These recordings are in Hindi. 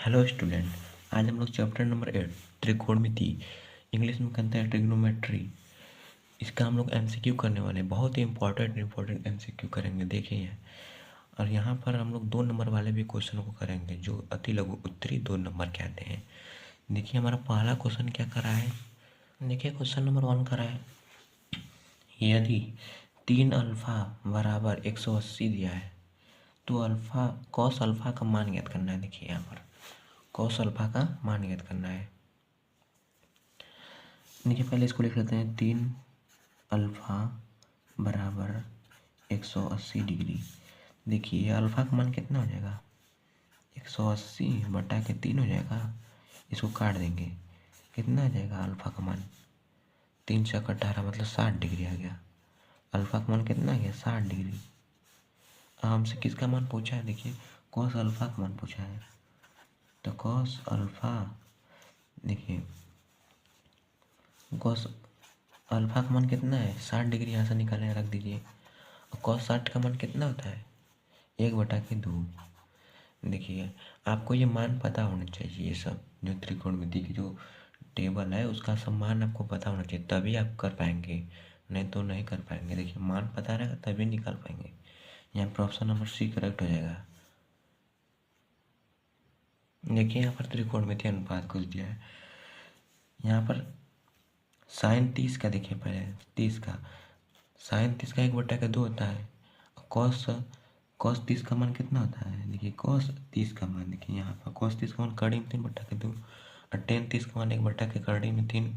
Hello student. आज हम लोग चैप्टर नंबर 8 त्रिकोणमिति, इंग्लिश में कहते हैं ट्रिग्नोमेट्री, इसका हम लोग एमसीक्यू करने वाले हैं। बहुत ही इंपॉर्टेंट एमसीक्यू करेंगे, देखिए हैं। और यहाँ पर हम लोग 2 नंबर वाले भी क्वेश्चन को करेंगे जो अति लघु उत्तरी 2 नंबर कहते हैं। देखिए हमारा पहला क्वेश्चन क्या करा है। देखिए क्वेश्चन नंबर 1 करा है, यदि 3 अल्फा बराबर 180 दिया है तो अल्फा कॉस अल्फा का मान ज्ञात करना है। देखिए यहाँ पर कॉस अल्फा का मान ज्ञात करना है। देखिए पहले इसको लिख लेते हैं, 3 अल्फा बराबर 180 डिग्री। देखिए ये अल्फा का मान कितना हो जाएगा, 180 बटा के 3 हो जाएगा। इसको काट देंगे, कितना आ जाएगा अल्फा का मान, 3 चौक 18 मतलब 60 डिग्री आ गया। अल्फा का मान कितना आ गया, 60 डिग्री। अब हमसे किसका मान पूछा है, देखिए कॉस अल्फा का मान पूछा है। तो कॉस अल्फा, देखिए कॉस अल्फा का मान कितना है, 60 डिग्री। यहाँ से निकालें, रख दीजिए। और कॉस 60 का मान कितना होता है, 1/2। देखिए आपको ये मान पता होना चाहिए, ये सब जो त्रिकोणमिति की जो टेबल है उसका सब मान आपको पता होना चाहिए, तभी आप कर पाएंगे, नहीं तो नहीं कर पाएंगे। देखिए मान पता रहेगा तभी निकाल पाएंगे। यहाँ पर ऑप्शन नंबर सी करेक्ट हो जाएगा। देखिए यहाँ पर त्रिकोणमिति अनुपात कुछ दिया है। यहाँ पर साइन 30 का, देखिए पहले 30 का, साइन 30 का 1/2 होता है। कॉस कॉस 30 का मान कितना होता है, देखिए कॉस 30 का मान, देखिए यहाँ पर कॉस 30 का मान कड़ी में 3/2 और टेन 30 का मान 1/2 कड़ी में 3।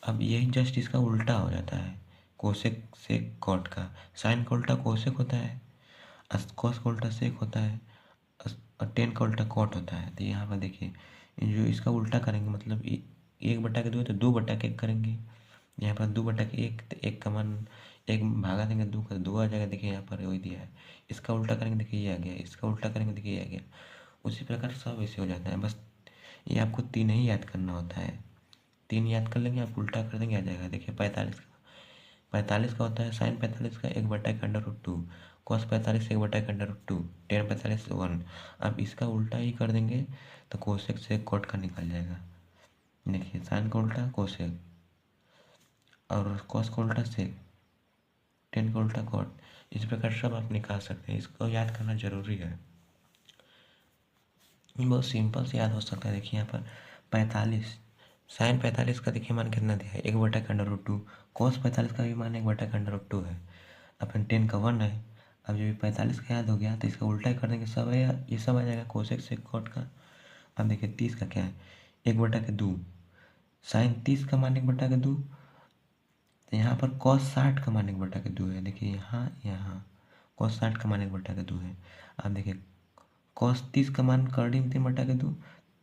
अब यही जस्ट इसका उल्टा हो जाता है, कोसेक से कॉट का। साइन का उल्टा कोसेक होता है, कॉस का उल्टा सेक होता है, और टेन का उल्टा कॉट होता है। तो यहाँ पर देखिए जो इसका उल्टा करेंगे मतलब 1/2 है तो 2/1 करेंगे। यहाँ पर 2/1, तो 1 का मान 1 भागा देंगे 2 का 2 आ जाएगा। देखिए यहाँ पर वही दिया है। इसका उल्टा करेंगे, देखिए ये आ गया। इसका उल्टा करेंगे, देखिए ये आ गया। उसी प्रकार सब ऐसे हो जाता है। बस ये आपको 3 ही याद करना होता है। 3 याद कर लेंगे, आप उल्टा कर देंगे, आ जाएगा। देखिए 45 का होता है, साइन 45 का 1/√2, कॉस 45 1/√2, टेन 45 1। अब इसका उल्टा ही कर देंगे तो कोसेक से कॉट का निकल जाएगा। देखिए साइन का उल्टा कोसेक और कॉस का उल्टा सेक, टेन का उल्टा कॉट। इस प्रकार सब आप निकाल सकते हैं, इसको याद करना जरूरी है। बहुत सिंपल से याद हो सकता है। देखिए यहाँ पर 45, साइन 45 का देखिए मान कितना दिया है, 1/√2। कॉस 45 का भी मान 1/√2 है। अपन 10 का 1 है। अब जब 45 का याद हो गया तो इसका उल्टा ही कर देंगे, सब है ये सब आ जाएगा कोसेक सेक कॉट का। अब देखिए 30 का क्या है, 1/2। साइन 30 का मान 1/2, तो यहाँ पर कॉस 60 का मान 1/2 है। देखिए यहाँ कॉस 60 का मान 1/2 है। अब देखिए कॉस 30 का मान करड़ी में 3/2,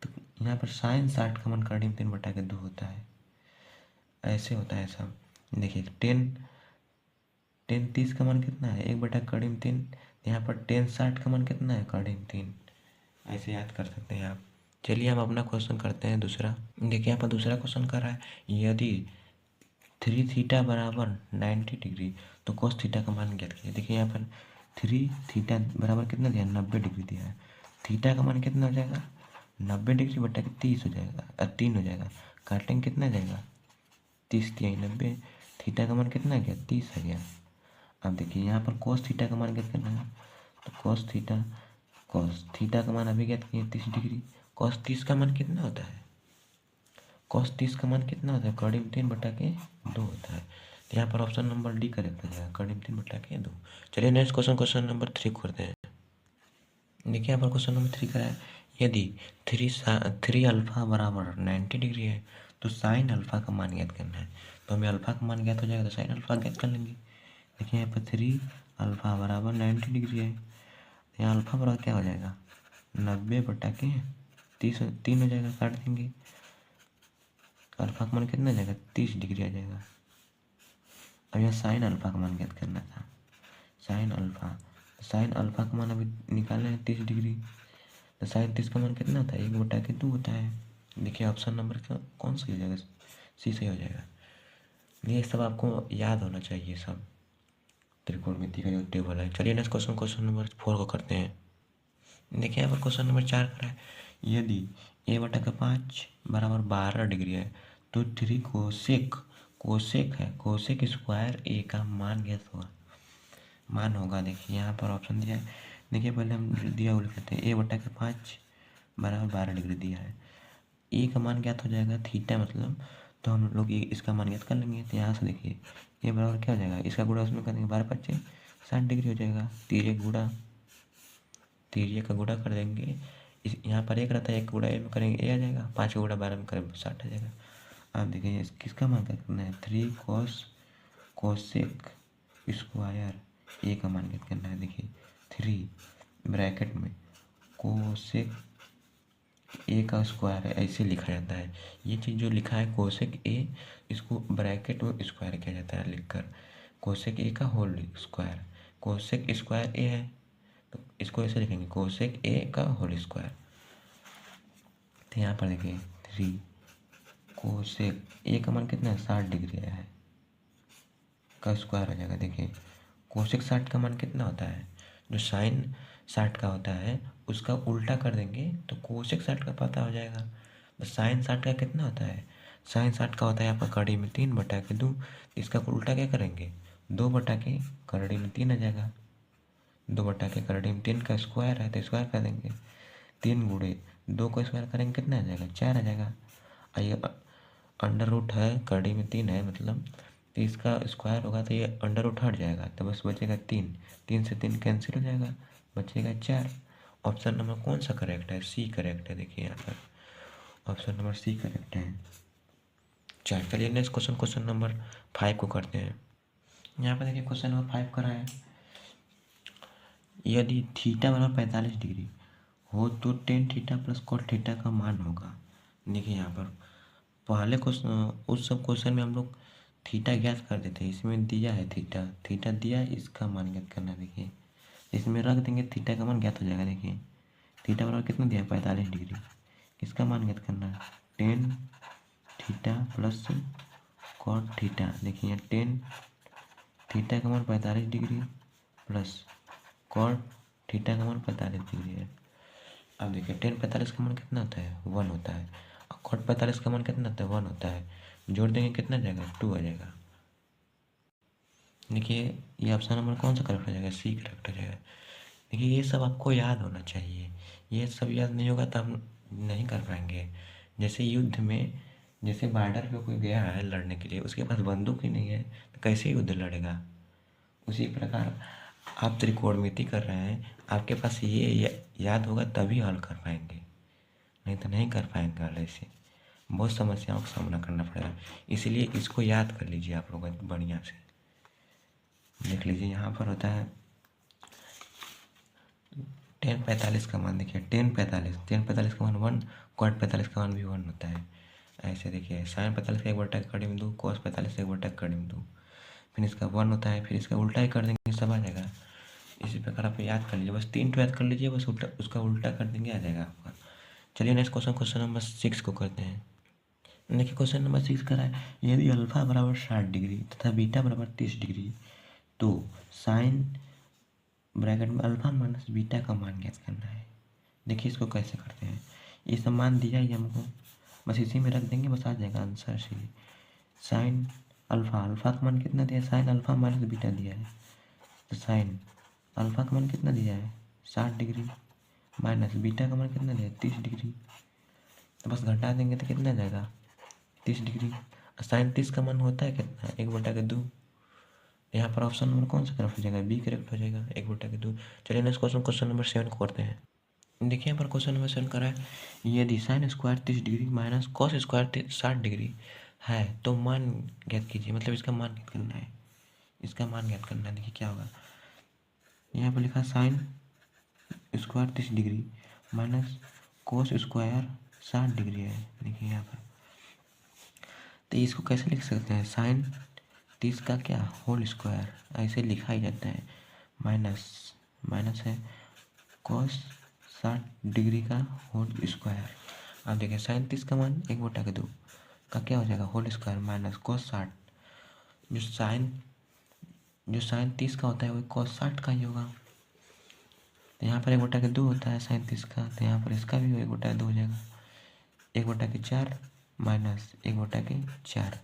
तो यहाँ पर साइन 60 का मान करड़ी में 3/2 होता है। ऐसे होता है सब। देखिए टेन 30 का मान कितना है, 1/3। यहाँ पर टेन 60 का मान कितना है, करड़ी में 3। ऐसे याद कर सकते हैं आप। चलिए हम अपना क्वेश्चन करते हैं दूसरा। देखिए यहाँ पर दूसरा क्वेश्चन कर रहा है, यदि 3 थीटा बराबर 90 डिग्री तो कॉस थीटा का मान ज्ञात कीजिए। देखिए यहाँ पर 3 थीटा बराबर कितना दिया है, 90 डिग्री दिया है। थीटा का मान कितना हो जाएगा, 90 डिग्री बटा के 30 हो जाएगा, 3 हो जाएगा। काटेंगे कितना जाएगा, 30 दिया 90, थीटा का मान कितना आ गया, 30 आ गया। अब देखिए यहाँ पर कॉस थीटा का मान ज्ञात करना है, तो कॉस थीटा का मान अभी ज्ञात किए 30 डिग्री। कॉस 30 का मान कितना होता है, कॉस 30 का मान कितना होता है, कड़ी में 3/2 होता है। तो यहाँ पर ऑप्शन नंबर डी करेक्ट हो जाएगा, कड़ी में 3/2। चलिए नेक्स्ट क्वेश्चन, क्वेश्चन नंबर 3 करते हैं। देखिए यहाँ पर क्वेश्चन नंबर 3 करा है, यदि 3 अल्फा बराबर 90 डिग्री है तो साइन अल्फा का मान ज्ञात करना है। तो हमें अल्फा का मान ज्ञात हो जाएगा तो साइन अल्फा ज्ञात कर लेंगे। देखिए यहाँ पर 3 अल्फा बराबर 90 डिग्री है, यहाँ अल्फा बराबर क्या हो जाएगा, 90/30, 3 हो जाएगा, काट देंगे। अल्फा का मान कितना आ जाएगा, 30 डिग्री आ जाएगा। अब यहाँ साइन अल्फा का मान ज्ञात करना था, साइन अल्फा का मान अभी निकालना है 30 डिग्री। तो साइन 30 का मान कितना होता है, 1/2 होता है। देखिए ऑप्शन नंबर कौन सही हो जाएगा, सी सही हो जाएगा। ये सब आपको याद होना चाहिए सब, त्रिकोणमिति का जो टेबल है। चलिए नेक्स्ट क्वेश्चन, क्वेश्चन नंबर 4 को करते हैं। देखिए यहाँ पर क्वेश्चन नंबर 4 करा है, यदि a/5 बराबर 12 डिग्री है तो 3 कोसेक है, कोसेक स्क्वायर ए का मान ज्ञात होगा। मान होगा, देखिए यहाँ पर ऑप्शन दिया है। देखिए पहले हम दिया हुआ लिखते हैं, a/5 बराबर 12 डिग्री दिया है, ए का मान ज्ञात हो जाएगा थीटा मतलब, तो हम लोग ये इसका मान ज्ञात कर लेंगे। तो यहाँ से देखिए ये बराबर क्या हो जाएगा, इसका गुणा उसमें कर देंगे, 12×5 = 60 डिग्री हो जाएगा। तिर्यक का गुणा कर देंगे, इस यहाँ पर एक रहता है, एक गुणा ए में करेंगे ए आ जाएगा, 5 का गुणा 12 में करेंगे 60 आ जाएगा। आप देखिए किसका मान ज्ञात करना है, 3 कोसेक स्क्वायर ए का मान ज्ञात करना है। देखिए 3 ब्रैकेट में कोसेक ए का स्क्वायर है, ऐसे लिखा जाता है। ये चीज़ जो लिखा है कोसेक ए, इसको ब्रैकेट में स्क्वायर किया जाता है लिखकर, कोसेक ए का होल स्क्वायर। कोसेक स्क्वायर ए है तो इसको ऐसे लिखेंगे, कोसेक ए का होल स्क्वायर। तो यहाँ पर देखिए 3 कोसेक ए का मान कितना है, 60 डिग्री आया है, का स्क्वायर हो जाएगा। देखिए कोसेक 60 का मान कितना होता है, जो साइन 60 का होता है उसका उल्टा कर देंगे तो कोसेक 60 का पता हो जाएगा। बस साइन 60 का कितना होता है, साइन 60 का होता है आपका कड़ी में 3/2। इसका उल्टा क्या करेंगे, 2/3 आ जाएगा। 2/3 का स्क्वायर है तो स्क्वायर कर देंगे, 3 गुणे 2 को स्क्वायर करेंगे कितना आ जाएगा, 4 आ जाएगा। और ये अंडर रूट है, कड़ी में 3 है मतलब, तो इसका स्क्वायर होगा तो ये अंडर रूट हट जाएगा, तो बस बचेगा 3, 3 से 3 कैंसिल हो जाएगा, बचेगा 4। ऑप्शन नंबर कौन सा करेक्ट है, सी करेक्ट है। देखिए यहाँ पर ऑप्शन नंबर सी करेक्ट है। चलिए नेक्स्ट क्वेश्चन नंबर 5 को करते हैं। यहाँ पर देखिए क्वेश्चन नंबर 5 करा है, यदि थीटा बराबर 45 डिग्री हो तो tan theta plus cot theta का मान होगा। देखिए यहाँ पर पहले क्वेश्चन, उस सब क्वेश्चन में हम लोग थीटा ज्ञात कर देते हैं, इसमें दिया है थीटा दिया है, इसका मान ज्ञात करना है। देखिए इसमें रख देंगे, थीटा का मान ज्ञात हो जाएगा। देखिए थीटा बराबर कितना दिया है, 45 डिग्री, इसका मान ज्ञात करना है, tan theta plus cot theta. देखिए यहाँ टेन थीटा का मान 45 डिग्री प्लस कॉट थीटा का मान 45 डिग्री है। अब देखिए टेन 45 का मान कितना होता है, 1 होता है, और कॉट 45 का मान कितना होता है, 1 होता है। जोड़ देंगे कितना जाएगा, 2 आ जाएगा। देखिए ये ऑप्शन नंबर कौन सा करेक्ट हो जाएगा, सी करेक्ट हो जाएगा। देखिए ये सब आपको याद होना चाहिए, ये सब याद नहीं होगा तो हम नहीं कर पाएंगे। जैसे युद्ध में, जैसे बॉर्डर पे कोई गया है लड़ने के लिए, उसके पास बंदूक ही नहीं है तो कैसे युद्ध लड़ेगा। उसी प्रकार आप त्रिकोणमिति कर रहे हैं, आपके पास ये याद होगा तभी हल कर पाएंगे, नहीं तो नहीं कर पाएंगे हल। ऐसे बहुत समस्याओं का सामना करना पड़ेगा, इसलिए इसको याद कर लीजिए आप लोग बढ़िया से। देख लीजिए यहाँ पर होता है टेन 45 का मान, देखिए टेन 45 का मान 1, कॉट 45 का मान भी 1 होता है। ऐसे देखिए साइन 45 का 1/2 कॉस 45 का 1/2, फिर इसका 1 होता है, फिर इसका उल्टा ही कर देंगे, सब आ जाएगा। इसी प्रकार आप याद कर लीजिए, बस 3 तो याद कर लीजिए, बस उसका उल्टा कर देंगे, आ जाएगा आपका। चलिए नेक्स्ट क्वेश्चन नंबर 6 को करते हैं। देखिए क्वेश्चन नंबर 6 करा है, यदि अल्फा बराबर 60 डिग्री तथा बीटा बराबर 30 डिग्री तो साइन ब्रैकेट में अल्फा माइनस बीटा का मान ज्ञात करना है। देखिए इसको कैसे करते हैं, ये सब मान दिया ही हमको, बस इसी में रख देंगे, बस आ जाएगा आंसर से। साइन अल्फा का मान कितना दिया है, साइन अल्फा माइनस बीटा दिया है, तो साइन अल्फा का मान कितना दिया है, 60 डिग्री, माइनस बीटा का मान कितना दिया है, 30 डिग्री, तो बस घटा देंगे तो कितना आ जाएगा, 30 डिग्री। साइन 30 का मान होता है कितना, 1/2। यहाँ पर ऑप्शन नंबर कौन सा करेक्ट हो जाएगा, बी करेक्ट हो जाएगा, 1/2। चलिए नेक्स्ट क्वेश्चन नंबर 7 को करते हैं। देखिए यहाँ पर क्वेश्चन नंबर 7 करा है, यदि sine square 30 degree minus cos square 60 degree है तो मान ज्ञात कीजिए, मतलब इसका मान ज्ञात करना है, इसका मान ज्ञात करना है। देखिए क्या होगा, यहाँ पर लिखा sine square 30 degree minus cos square 60 degree है। देखिए यहाँ पर तो इसको कैसे लिख सकते हैं, साइन 30 का क्या होल स्क्वायर, ऐसे लिखा ही जाता है, माइनस है कॉस 60 डिग्री का होल स्क्वायर। आप देखिए साइन 30 का मान 1/2 का क्या हो जाएगा, होल स्क्वायर माइनस कॉस 60, जो साइन 30 का होता है वही कॉस 60 का ही होगा। तो यहाँ पर 1/2 होता है साइन 30 का, तो यहाँ पर इसका भी 1/2 हो जाएगा। 1/4 माइनस 1/4।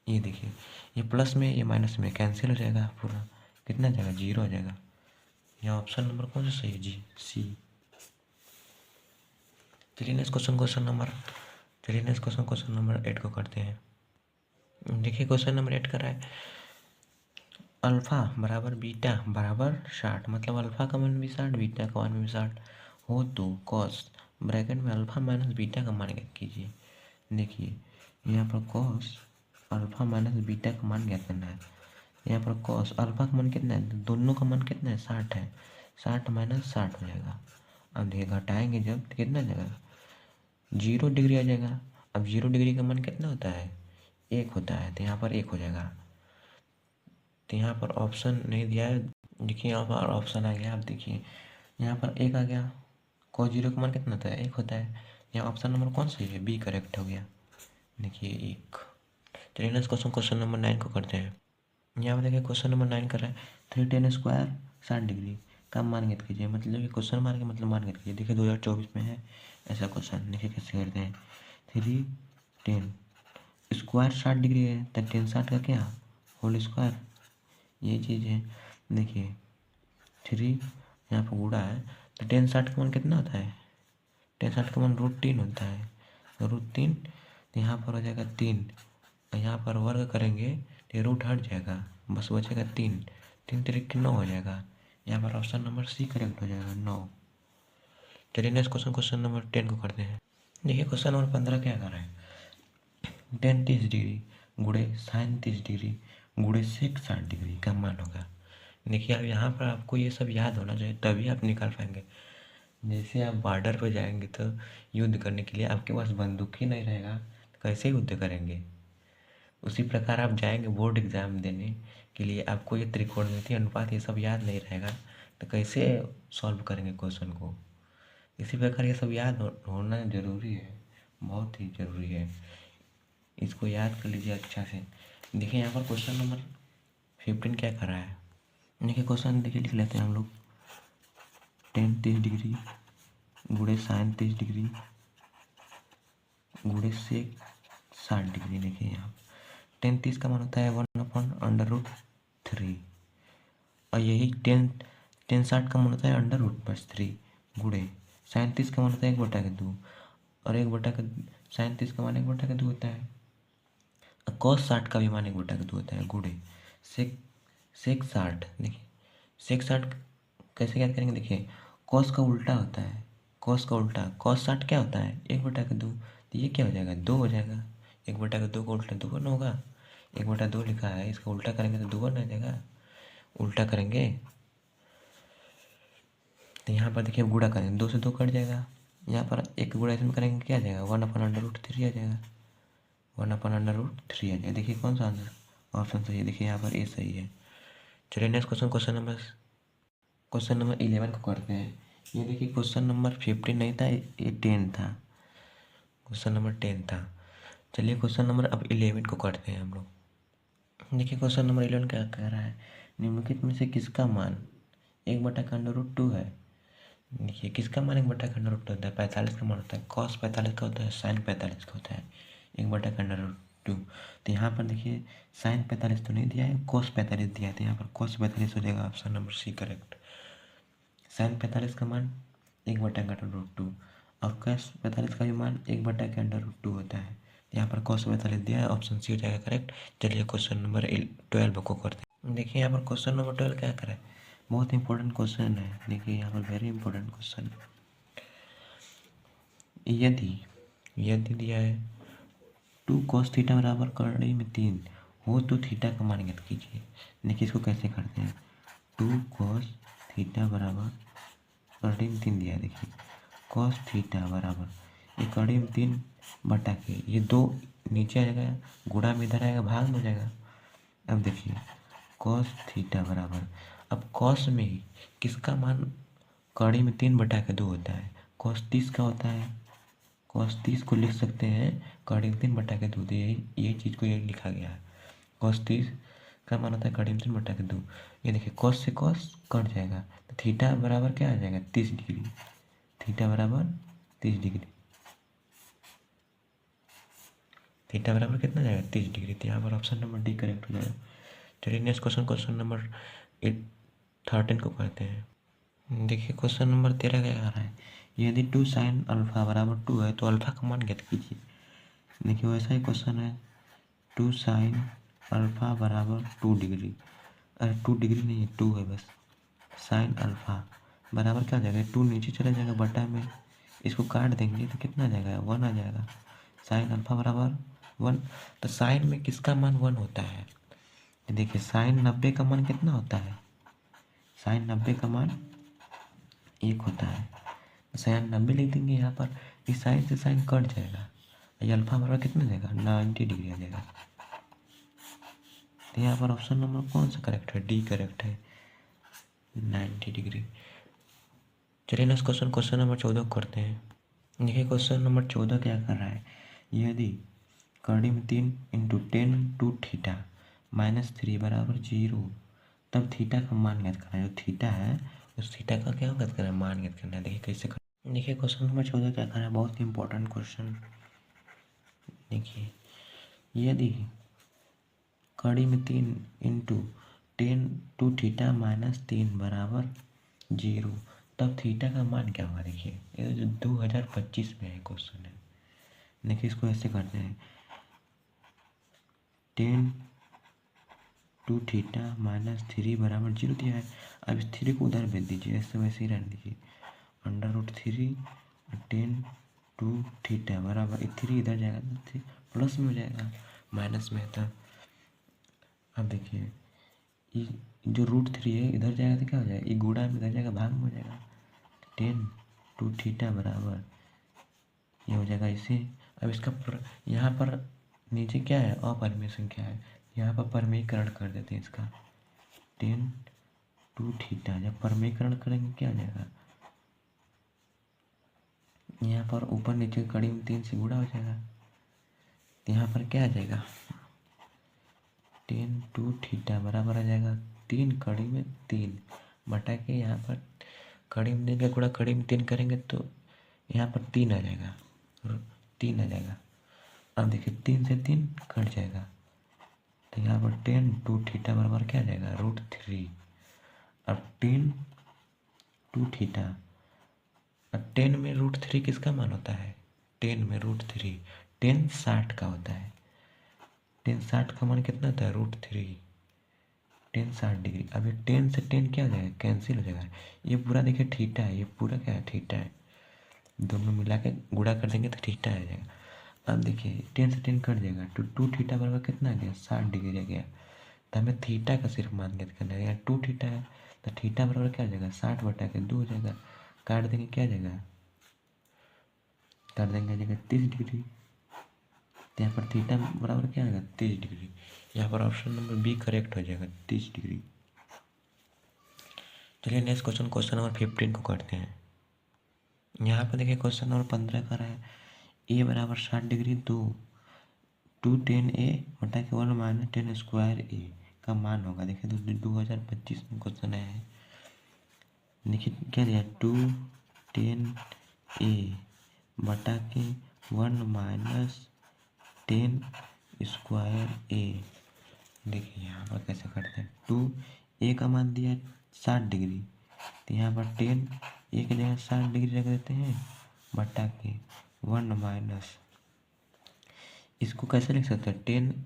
ये देखिए, ये प्लस में ये माइनस में कैंसिल हो जाएगा पूरा, कितना जाएगा 0 हो जाएगा। यहाँ ऑप्शन नंबर कौन सा सही है जी? सी। चलिए नेक्स्ट क्वेश्चन नंबर 8 को करते हैं। देखिए क्वेश्चन नंबर 8 कर रहा है अल्फा बराबर बीटा बराबर 60, मतलब अल्फा का मान भी 60 बीटा का मान भी 60 हो तो कॉस ब्रैकेट में अल्फा माइनस बीटा का मान ज्ञात कीजिए। देखिए यहाँ पर कॉस अल्फा माइनस बीटा का मान ज्ञात करना है। यहाँ पर कॉस अल्फा का मान कितना है, दोनों का मान कितना है 60 है, 60 माइनस 60 हो जाएगा। अब देखिए घटाएंगे जब तो कितना जाएगा 0 डिग्री आ जाएगा। अब 0 डिग्री का मान कितना होता है 1 होता है, तो यहाँ पर 1 हो जाएगा। तो यहाँ पर ऑप्शन नहीं दिया है, देखिए यहाँ पर ऑप्शन आ गया। आप देखिए यहाँ पर 1 आ गया, cos 0 का मान कितना होता है 1 होता है। यहाँ ऑप्शन नंबर कौन सा है, बी करेक्ट हो गया। देखिए 1। चलिए नेक्स्ट क्वेश्चन नंबर 9 को करते हैं। यहाँ पर देखिए क्वेश्चन नंबर 9 कर रहा है 3tan² 60 डिग्री का मान ज्ञात कीजिए। मतलब ये क्वेश्चन मार के मतलब मान ज्ञात कीजिए। देखिए 2024 में है ऐसा क्वेश्चन। देखिए कैसे करते हैं, 3tan² 60 डिग्री है, तो tan 60 का क्या होल स्क्वायर, ये चीज़ है। देखिए 3 यहाँ पर गुड़ा है, तो tan 60 का मान कितना होता है, tan 60 का मान √3 होता है, √3। तो यहाँ पर हो जाएगा 3, यहाँ पर वर्ग करेंगे तो रूट हट जाएगा, बस बचेगा 3, 3 3 9 हो जाएगा। यहाँ पर ऑप्शन नंबर सी करेक्ट हो जाएगा 9। चलिए नेक्स्ट क्वेश्चन नंबर 10 को करते हैं। देखिए क्वेश्चन नंबर 15 क्या कर रहा है, tan 30 डिग्री गुड़े साइन 30 डिग्री गुड़े सेक 60 डिग्री का मान होगा। देखिए अब यहाँ पर आपको ये सब याद होना चाहिए, तभी आप निकाल पाएंगे। जैसे आप बॉर्डर पर जाएंगे तो युद्ध करने के लिए आपके पास बंदूक ही नहीं रहेगा तो कैसे युद्ध करेंगे। उसी प्रकार आप जाएंगे बोर्ड एग्ज़ाम देने के लिए, आपको ये त्रिकोणमिति अनुपात ये सब याद नहीं रहेगा तो कैसे सॉल्व करेंगे क्वेश्चन को। इसी प्रकार ये सब याद होना ज़रूरी है, बहुत ही ज़रूरी है, इसको याद कर लीजिए अच्छा से। देखिए यहाँ पर क्वेश्चन नंबर 15 क्या कर रहा है। देखिए क्वेश्चन देखिए लिख लेते हैं हम लोग, tan 30 डिग्री गुड़े साइन 30 डिग्री गुड़े सेक 60 डिग्री। देखिए यहाँ tan 30 का मान होता है 1/√3 और यही tan 60 का मान होता है √3 गुड़े साइन 30 का मान होता है 1/2 और 1/2 साइन 30 का मान 1/2 होता है। cos 60 का भी मान 1/2 होता है गुड़े सेक 60। देखिए सेक 60 कैसे याद करेंगे, देखिए cos का उल्टा होता है, cos का उल्टा cos 60 क्या होता है 1/2, तो ये क्या हो जाएगा 2 हो जाएगा। 1/2 का उल्टा 2 होगा, 1/2 लिखा है, इसका उल्टा करेंगे तो 2 आ जाएगा। उल्टा करेंगे तो यहाँ पर देखिए गुणा करेंगे 2 से 2 कट जाएगा, यहाँ पर एक गुणा इसमें करेंगे क्या आ जाएगा 1/√3 आ जाएगा, 1/√3 आ जाएगा। देखिए कौन सा आंसर ऑप्शन सही है, देखिए यहाँ पर ए सही है। चलिए नेक्स्ट क्वेश्चन नंबर 11 को करते हैं। ये देखिए क्वेश्चन नंबर 15 नहीं था, ये 10 था, क्वेश्चन नंबर 10 था। चलिए क्वेश्चन नंबर अब 11 को करते हैं हम लोग। देखिए क्वेश्चन नंबर 11 क्या कह रहा है, निम्नलिखित में से किसका मान 1/√2 है। देखिए किसका मान 1/√2 होता है, 45 का मान होता है, cos 45 का होता है, साइन 45 का होता है, 1/√2। तो यहाँ पर देखिए साइन 45 तो नहीं दिया है, cos 45 दिया है, तो यहाँ पर cos 45 हो जाएगा option number C correct. Sine 45 का मान 1/√2 और cos 45 का भी मान 1/√2 होता है, यहाँ पर cos 45 दिया है, ऑप्शन सी हो जाएगा करेक्ट। चलिए क्वेश्चन नंबर 12 को करते हैं। देखिए यहाँ पर क्वेश्चन नंबर 12 क्या करें, बहुत इंपॉर्टेंट क्वेश्चन है। देखिए यहाँ पर वेरी इंपॉर्टेंट क्वेश्चन, यदि दिया है 2 cos थीटा बराबर कड़ी में 3 हो तो थीटा का मान ज्ञात कीजिए। देखिए इसको कैसे करते हैं, 2 cos थीटा बराबर कड़ी में 3 दिया है। देखिए cos थीटा बराबर ये कड़ी में 3 बटा के ये 2 नीचे आ जाएगा, गुणा में इधर आएगा, भाग में हो जाएगा। अब देखिए cos थीटा बराबर, अब cos में ही किसका मान कड़ी में 3/2 होता है, cos 30 का होता है, cos 30 को लिख सकते हैं कड़ी में 3/2, यही चीज़ को ये लिखा गया है। cos 30 का मान होता है कड़ी में 3/2। ये देखिए cos से cos कट जाएगा तो थीटा बराबर क्या आ जाएगा 30 डिग्री। थीटा बराबर 30 डिग्री। थीटा बराबर कितना जाएगा 30 डिग्री। तो यहाँ पर ऑप्शन नंबर डी करेक्ट हो जाएगा। चलिए नेक्स्ट क्वेश्चन, क्वेश्चन नंबर 13 को करते हैं। देखिए क्वेश्चन नंबर 13 क्या आ रहा है, यदि 2 साइन अल्फा बराबर 2 है तो अल्फा का मान ज्ञात कीजिए। देखिए वैसा ही क्वेश्चन है, 2 साइन अल्फा बराबर 2 डिग्री। अरे 2 डिग्री नहीं है, 2 है बस। साइन अल्फा बराबर क्या हो जाएगा, 2 नीचे चला जाएगा बटा में, इसको काट देंगे तो कितना आ जाएगा 1 आ जाएगा। साइन अल्फा बराबर 1। तो साइन में किसका मान 1 होता है, देखिए साइन 90 का मान कितना होता है, साइन 90 का मान 1 होता है। तो साइन 90 लिख देंगे यहाँ पर, इस साइन से साइन कट जाएगा, ये अल्फा बराबर कितना जाएगा 90 डिग्री आ जाएगा। तो यहाँ पर ऑप्शन नंबर कौन सा करेक्ट है, डी करेक्ट है 90 डिग्री। चलिए नेक्स्ट क्वेश्चन, क्वेश्चन नंबर 14 करते हैं। देखिए क्वेश्चन नंबर 14 क्या कर रहा है, यदि कड़ी में 3 इंटू 10 टू थीटा -3 बराबर 0, तब थीटा का मान ज्ञात करना है। जो थीटा है उस थीटा का क्या ज्ञात करना है, मान ज्ञात करना है। देखिए कैसे करना, देखिए क्वेश्चन नंबर 14 क्या करना है, बहुत ही इंपॉर्टेंट क्वेश्चन। देखिए यदि कड़ी में 3 इंटू 10 टू थीटा -3 बराबर 0, तब थीटा का मान क्या होगा। देखिए ये जो 2025 में है क्वेश्चन है। देखिए इसको ऐसे करते हैं, 10 टू थीटा -3 बराबर 0 दिया है। अब इस 3 को उधर भेज दीजिए, ऐसे वैसे ही रहने दीजिए। √3 10 टू थीटा बराबर 3 इधर जाएगा तो प्लस में हो जाएगा, माइनस में था। अब देखिए ये जो √3 है इधर जाएगा तो क्या हो जाएगा, ये गुणा में इधर जाएगा भाग में हो जाएगा। 10 टू थीटा बराबर ये हो जाएगा इसे। अब इसका यहाँ पर नीचे क्या है, अपरिमेय संख्या है, यहाँ पर परिमेयीकरण कर देते हैं इसका। 10 टू थीटा जब परिमेयीकरण करेंगे क्या आ जाएगा, यहाँ पर ऊपर नीचे कड़ी में 3 से गुणा हो जाएगा। यहाँ पर क्या आ जाएगा, 10 टू थीटा बराबर आ जाएगा 3 कड़ी में 3 बटा के, यहाँ पर कड़ी में देंगे गुणा, कड़ी में 3 करेंगे तो यहाँ पर 3 आ जाएगा, 3 आ जाएगा। अब देखिए 3 से 3 कट जाएगा, तो यहाँ पर 10 टू थीटा बराबर क्या आ जाएगा √3। अब 10 टू थीटा, अब 10 में √3 किसका मान होता है, 10 में √3 10 60 का होता है। 10 60 का मान कितना होता है √3, 10 60 डिग्री। अब ये 10 से 10 क्या हो जाएगा, कैंसिल हो जाएगा। ये पूरा देखिए थीटा है, ये पूरा क्या है थीटा है, दोनों मिला के गुणा कर देंगे तो थीटा आ जाएगा। अब देखिए 10 से 10 कट जाएगा तो 2 थीटा बराबर कितना आ गया 60 डिग्री आ गया। तो हमें थीटा का सिर्फ मान ज्ञात करना है, यहाँ 2 थीटा है तो थीटा बराबर क्या आ जाएगा 60 बटा के 2 हो जाएगा, काट देंगे क्या आ जाएगा, काट देंगे आ जाएगा 30 डिग्री। तो यहाँ पर थीटा बराबर क्या आएगा 30 डिग्री। यहाँ पर ऑप्शन नंबर बी करेक्ट हो जाएगा 30 डिग्री। चलिए नेक्स्ट क्वेश्चन, क्वेश्चन नंबर 15 को करते हैं। यहाँ पर देखिए क्वेश्चन नंबर 15 का है, ए बराबर 60 डिग्री 2 10a बटा के 1 - 10 स्क्वायर ए का मान होगा। देखिए 2025 में क्वेश्चन आया है। देखिए क्या दिया 2 10a बटा के 1 - 10 स्क्वायर ए। देखिए यहाँ पर कैसे करते हैं, 2a का मान दिया 60 डिग्री, तो यहाँ पर 10 ए की जगह 60 डिग्री रख देते हैं बटा के 1 - इसको कैसे लिख सकते हैं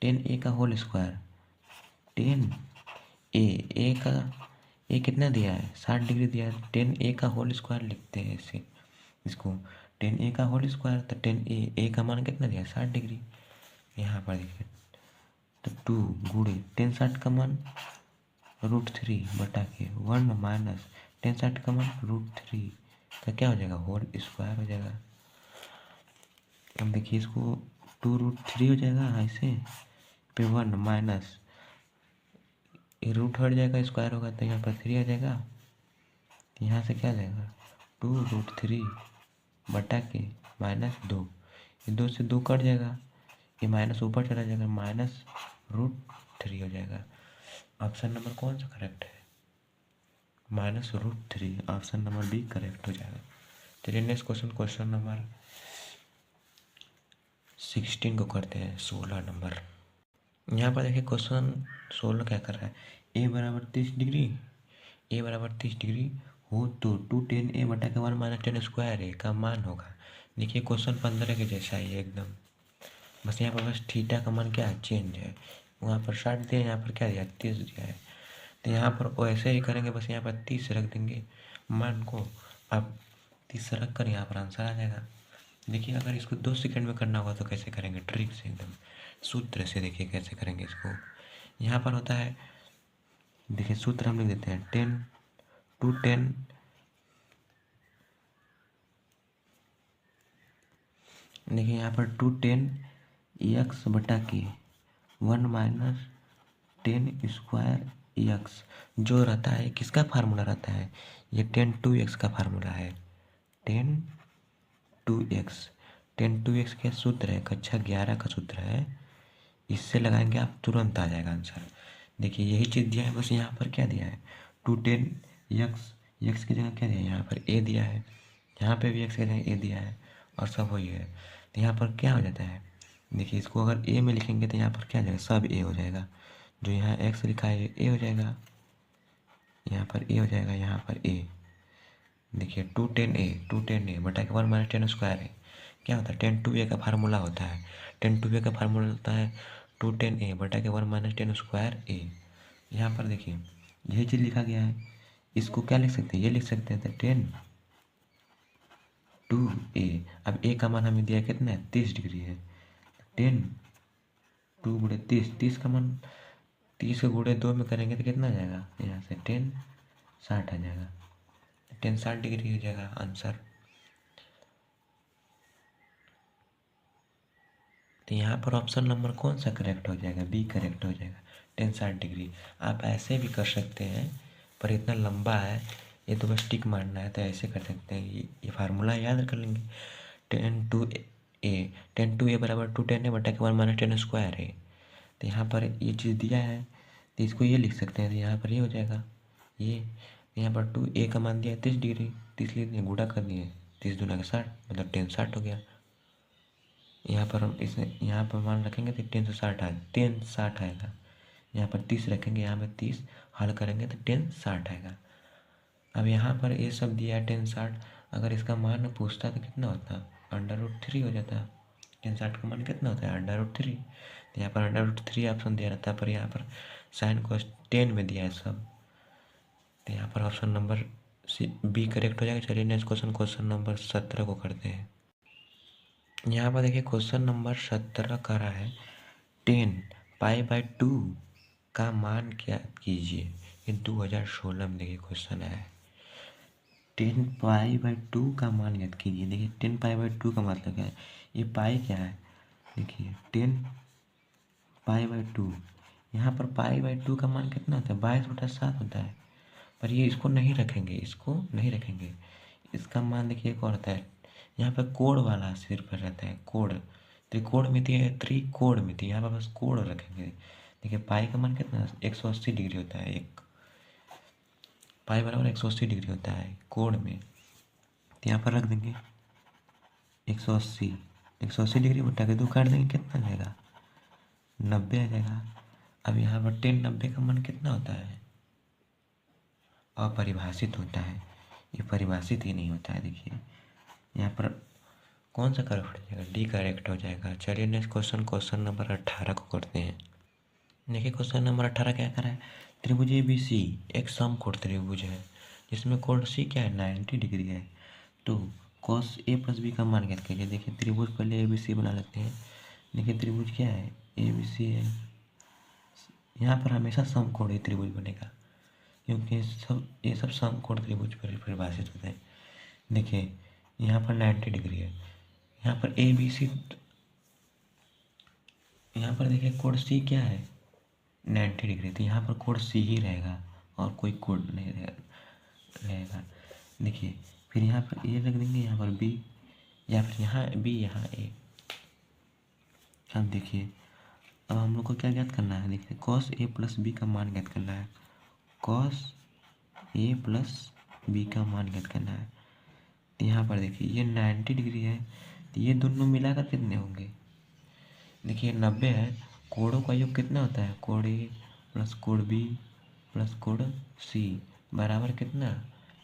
10 ए का होल स्क्वायर, 10 ए का ए कितना दिया है 60 डिग्री दिया है, 10 ए का होल स्क्वायर लिखते हैं इसे, इसको 10 ए का होल स्क्वायर, तो 10 ए का मान कितना दिया है 60 डिग्री। यहाँ पर देखिए तो 2 गुणे 10 60 का मान √3 बटा के 1 - 10 60 का मान √3 का क्या हो जाएगा होल स्क्वायर हो जाएगा। अब देखिए इसको 2√3 हो जाएगा ऐसे पे 1 माइनस ये रूट हट जाएगा, स्क्वायर होगा तो यहाँ पर 3 आ जाएगा, यहाँ से क्या आ जाएगा 2√3 बटा के -2, ये 2 से 2 कट जाएगा, ये माइनस ऊपर चला जाएगा -√3 हो जाएगा। ऑप्शन नंबर कौन सा करेक्ट है, -√3। ऑप्शन नंबर बी करेक्ट हो जाएगा। चलिए नेक्स्ट क्वेश्चन नंबर 16 को करते हैं, 16 नंबर। यहाँ पर देखिए क्वेश्चन 16 क्या कर रहा है, ए बराबर 30 डिग्री, ए बराबर 30 डिग्री हो तो 2tan a/(1 - tan² a का मान होगा। देखिए क्वेश्चन 15 के जैसा ही है एकदम, बस यहाँ पर बस थीटा का मान क्या है, चेंज है। वहाँ पर 60 दिया, यहाँ पर क्या दिया, 30 दिया है। तो यहाँ पर वैसे ही करेंगे, बस यहाँ पर 30 रख देंगे मान को, अब 30 रख कर यहाँ पर आंसर आ जाएगा। देखिए अगर इसको 2 सेकंड में करना होगा तो कैसे करेंगे, ट्रिक से एकदम सूत्र से। देखिए कैसे करेंगे इसको, यहाँ पर होता है, देखिए सूत्र हम लिख देते हैं 2tan देखिए यहाँ पर 2tan(x/k) 1 - tan² जो रहता है, किसका फार्मूला रहता है, ये tan2x का फार्मूला है। tan2x के सूत्र है, कक्षा 11 का सूत्र है, इससे लगाएंगे आप तुरंत आ जाएगा आंसर। देखिए यही चीज़ दिया है, बस यहाँ पर क्या दिया है, 2tan(x) की जगह क्या दिया है, यहाँ पर a दिया है, यहाँ पे भी x की जगह a दिया है, और सब वही है। तो यहाँ पर क्या हो जाता है, देखिए इसको अगर a में लिखेंगे तो यहाँ पर क्या हो जाएगा, सब a हो जाएगा। जो यहाँ x लिखा है a हो जाएगा, यहाँ पर a हो जाएगा, यहाँ पर a। देखिए 2tan a/(1 - tan² a क्या होता है, tan2a का फार्मूला होता है। tan2a का फार्मूला होता है 2tan a/(1 - tan² a। यहाँ पर देखिए यही चीज़ लिखा गया है, इसको क्या लिख सकते हैं, ये लिख सकते हैं, tan2a। अब a का मान हमें दिया कितना है, 30 डिग्री है। tan2 × 30, 30 का मान 30 को गुणे 2 में करेंगे तो कितना आ जाएगा, यहाँ से tan 60 आ जाएगा, tan 60 डिग्री हो जाएगा आंसर। तो यहाँ पर ऑप्शन नंबर कौन सा करेक्ट हो जाएगा, बी करेक्ट हो जाएगा, tan 60 डिग्री। आप ऐसे भी कर सकते हैं, पर इतना लंबा है, ये तो बस टिक मारना है, तो ऐसे कर सकते हैं, ये फार्मूला याद कर लेंगे। tan2a बराबर 2tan a/(1 - tan² a। तो यहाँ पर ये चीज़ दिया है, तो इसको ये लिख सकते हैं, तो यहाँ पर ये हो जाएगा ये। यहाँ पर 2a का मान दिया है 30 डिग्री, 30 लिए गुणा कर दिए, 30 दूना का 60, मतलब tan 60 हो गया। यहाँ पर हम इसे यहाँ पर मान रखेंगे तो tan 60 आएगा। यहाँ पर 30 रखेंगे, यहाँ पर 30 हल करेंगे तो tan 60 आएगा। अब यहाँ पर ये सब दिया है tan 60, अगर इसका मान पूछता तो कितना होता, √3 हो जाता। tan 60 का मान कितना होता है, √3। तो यहाँ पर √3 ऑप्शन दिया रहता है, पर यहाँ पर साइन को 10 में दिया है सब, तो यहाँ पर ऑप्शन नंबर बी करेक्ट हो जाएगा। चलिए नेक्स्ट क्वेश्चन नंबर 17 को करते हैं। यहाँ पर देखिए क्वेश्चन नंबर 17 कर रहा है, 10π/2 का मान क्या कीजिए। ये 2016 में देखिए क्वेश्चन है, 10π/2 का मान याद कीजिए। देखिए 10π/2 का मतलब क्या है, ये पाई क्या है, देखिए 10π/2, यहाँ पर π/2 का मान कितना होता है, 22/7 होता है। पर ये इसको नहीं रखेंगे, इसको नहीं रखेंगे, इसका मान देखिए एक और होता है, यहाँ पर कोण वाला सिर पर रहता है, कोण, त्रिकोणमिति है, त्रिकोणमिति, यहाँ पर बस कोण रखेंगे। देखिए पाई का मान कितना, 180 डिग्री होता है, एक पाई बराबर 180 डिग्री होता है कोण में, तो यहाँ पर रख देंगे 180, 180 डिग्री बटा के 2 काट देंगे, कितना आ जाएगा, 90 आ जाएगा। अब यहाँ पर 10/90 का मान कितना होता है, अपरिभाषित होता है, ये परिभाषित ही नहीं होता है। देखिए यहाँ पर कौन सा करेक्ट हो जाएगा, डी करेक्ट हो जाएगा। चलिए नेक्स्ट क्वेश्चन नंबर 18 को करते हैं। देखिए क्वेश्चन नंबर 18 क्या कर रहा है, त्रिभुज ABC एक समकोण त्रिभुज है, जिसमें कोण C क्या है, 90 डिग्री है। तो cos A + B का मान ज्ञात कीजिए। देखिए त्रिभुज पहले ABC बना लेते हैं। देखिए त्रिभुज क्या है, ABC है, यहाँ पर हमेशा समकोणीय त्रिभुज बनेगा, क्योंकि ये सब समकोण त्रिभुज पर परिभाषित होते हैं। देखिए यहाँ पर 90 डिग्री है, यहाँ पर ABC, यहाँ पर देखिए कोण C क्या है, 90 डिग्री, तो यहाँ पर कोण C ही रहेगा और कोई कोण नहीं रहेगा। देखिए फिर यहाँ पर A रख देंगे, यहाँ पर B, या फिर यहाँ B यहाँ A। अब देखिए अब हम लोग को क्या ज्ञात करना है, देखिए cos A + B का मान ज्ञात करना है। cos ए प्लस बी का मान ज्ञात करना है। तो यहाँ पर देखिए ये 90 डिग्री है, तो ये दोनों मिलाकर कितने होंगे? देखिए 90 है, कोणों का योग कितना होता है? कोण ए प्लस कोण बी प्लस कोण सी बराबर कितना?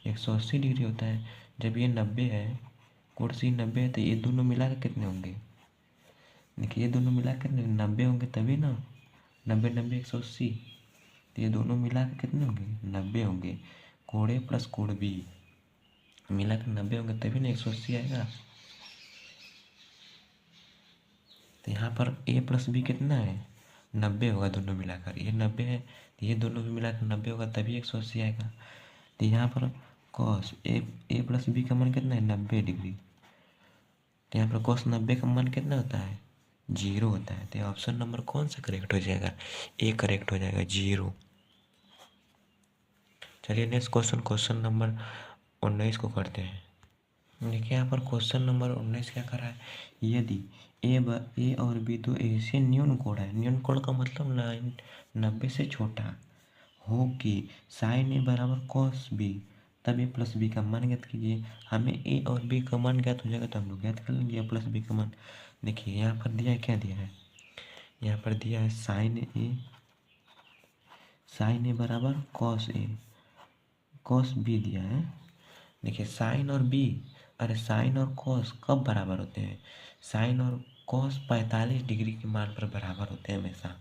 180 डिग्री होता है। जब ये 90 है, कोण सी 90 है, तो ये दोनों मिलाकर कितने होंगे? देखिए ये दोनों मिलाकर 90 होंगे तभी ना, 90 90 180, तो ये दोनों मिलाकर कितने होंगे? 90 होंगे। कोण ए प्लस कोण बी मिलाकर 90 होंगे तभी ना 180 आएगा। तो यहाँ पर ए प्लस बी कितना है? 90 होगा दोनों मिलाकर, ये 90 है, तो ये दोनों भी मिलाकर 90 होगा तभी 180 आएगा। तो यहाँ पर कॉस ए प्लस बी का मान कितना है? 90 डिग्री। तो यहाँ पर कॉस 90 का मान कितना होता है? 0 होता है। तो ऑप्शन नंबर कौन सा करेक्ट हो जाएगा? ए करेक्ट हो जाएगा, 0। चलिए नेक्स्ट क्वेश्चन, क्वेश्चन नंबर 19 को करते हैं। देखिए यहाँ पर क्वेश्चन नंबर 19 क्या कर रहा है? यदि ए और बी दो ऐसे न्यून कोण है, न्यून कोण का मतलब 90 से छोटा हो कि साइन ए बराबर कॉस बी, तब ए प्लस बी का मान ज्ञात कीजिए। हमें ए और बी का मान ज्ञात हो जाएगा तो हम लोग ज्ञात कर लेंगे ए प्लस बी का मान। देखिए यहाँ पर दिया है, क्या दिया है? यहाँ पर दिया है साइन ए बराबर कॉस बी दिया है। देखिए साइन और बी, अरे साइन और कॉस कब बराबर होते हैं? साइन और कॉस 45 डिग्री के मान पर बराबर होते हैं हमेशा।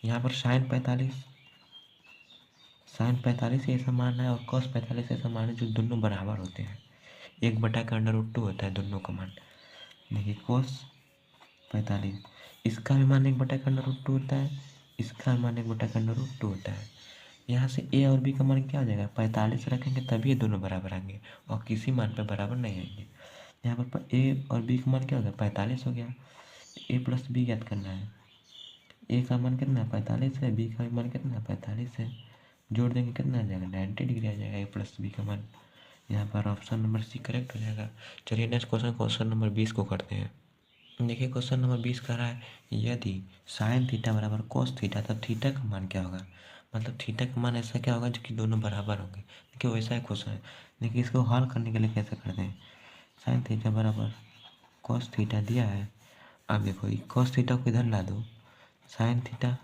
यहाँ पर साइन 45 ऐसा मान है और कॉस 45 ऐसा मान है जो दोनों बराबर होते हैं। 1/√2 होता है दोनों का मान। देखिए कॉस 45, इसका भी मान 1/√2 होता है, इसका भी मान 1/√2 होता है। यहाँ से ए और बी का मान क्या हो जाएगा? 45 रखेंगे तभी ये दोनों बराबर आएंगे, और किसी मान पर बराबर नहीं आएंगे। यहाँ पर ए और बी का मान क्या हो गया? 45 हो गया। ए प्लस बी ज्ञात करना है। ए का मान कितना है? 45 है, बी का मान कितना है? 45 है। जोड़ देंगे कितना आ जाएगा? 90 डिग्री आ जाएगा ए प्लस बी का मान। यहाँ पर ऑप्शन नंबर सी करेक्ट हो जाएगा। चलिए नेक्स्ट क्वेश्चन, क्वेश्चन नंबर 20 को करते हैं। देखिए क्वेश्चन नंबर 20 कह रहा है यदि साइन थीटा बराबर कोस थीटा, तब थीटा का मान क्या होगा? मतलब थीटा का मान ऐसा क्या होगा जो कि दोनों बराबर होंगे। देखिए वैसा ही क्वेश्चन है। देखिए इसको हल करने के लिए कैसे करते हैं? साइन थीटा बराबर कॉस थीटा दिया है। अब देखो ये कॉस थीटा को इधर ला दो, साइन थीटा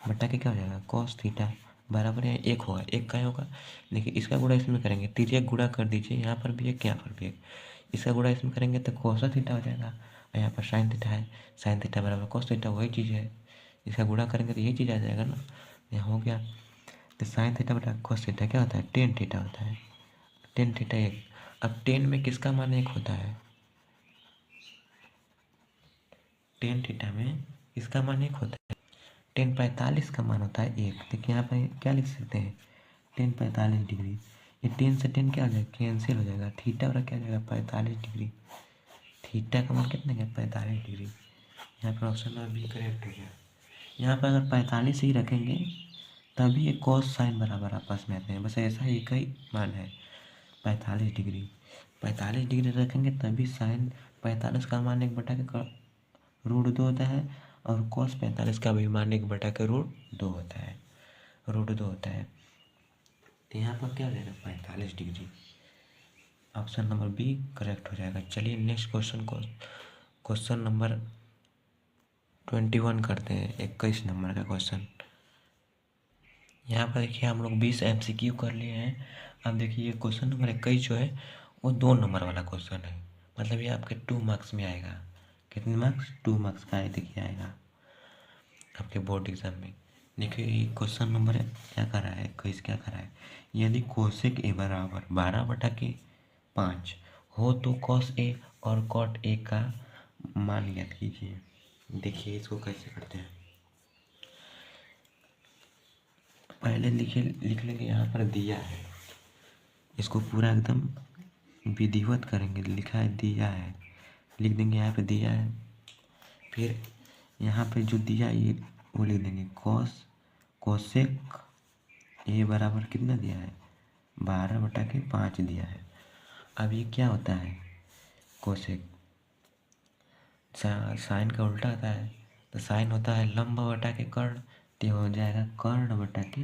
बटा के क्या हो जाएगा? कॉस थीटा बराबर है 1 होगा, 1 का होगा। देखिए इसका गुणा इसमें करेंगे, तिर्यक गुणा कर दीजिए, यहाँ पर भी एक यहाँ पर भी एक। इसका गुणा इसमें करेंगे तो कोसा थीटा हो जाएगा, और यहाँ पर साइन थीटा है, साइन थीटा बराबर कॉस थीटा, वही चीज़ है। इसका गुणा करेंगे तो यही चीज़ आ जाएगा ना, यहाँ हो गया। तो साइन थीटा बटा कॉस थीटा क्या होता है? टेन थीटा होता है। Tan theta 1। अब टेन में किसका मान 1 होता है? टेन थीटा में इसका मान 1 होता है। टेन 45 का मान होता है 1। देखिए यहाँ पर क्या लिख सकते हैं? Ten 45 degree. ये 10 से 10 क्या हो जाएगा? कैंसिल हो जाएगा। थीटा और क्या हो जाएगा? 45 डिग्री। थीटा का मान कितना है? 45 डिग्री। यहाँ पर ऑप्शन नंबर बी करेक्ट हो गया। यहाँ पर अगर 45 ही रखेंगे तभी ये कॉस साइन बराबर आपस में आते हैं, बस ऐसा एक ही मान है 45 डिग्री। 45 डिग्री रखेंगे तभी साइन 45 का मान 1/√2 होता है, और कॉस 45 का भी मान 1/√2 होता है, √2 होता है। तो यहाँ पर क्या हो जाएगा? 45 degree. Option number B correct हो जाएगा। चलिए नेक्स्ट क्वेश्चन को, क्वेश्चन नंबर 21 करते हैं, 21 नंबर का क्वेश्चन। यहाँ पर देखिए हम लोग 20 MCQ कर लिए हैं। अब देखिए ये क्वेश्चन नंबर 21 जो है वो 2 नंबर वाला क्वेश्चन है, मतलब ये आपके 2 मार्क्स में आएगा। कितने मार्क्स? 2 मार्क्स का देखिए आएगा आपके बोर्ड एग्जाम में। देखिए ये क्वेश्चन नंबर क्या कर रहा है? 21 क्या कर रहा है? यदि कोसेक ए बराबर 12/5 हो तो कॉस ए और कॉट ए का मान ज्ञात कीजिए। देखिए इसको कैसे करते हैं, पहले लिख लेंगे। यहाँ पर दिया है, इसको पूरा एकदम विधिवत करेंगे। लिखा है दिया है, लिख देंगे यहाँ पे दिया है। फिर यहाँ पे जो दिया ये वो लिख देंगे कोसेक ए बराबर कितना दिया है? 12/5 दिया है। अब ये क्या होता है? कोसेक साइन का उल्टा होता है, तो साइन होता है लंब बटा के कर्ण, तो हो जाएगा कर्ण बटा के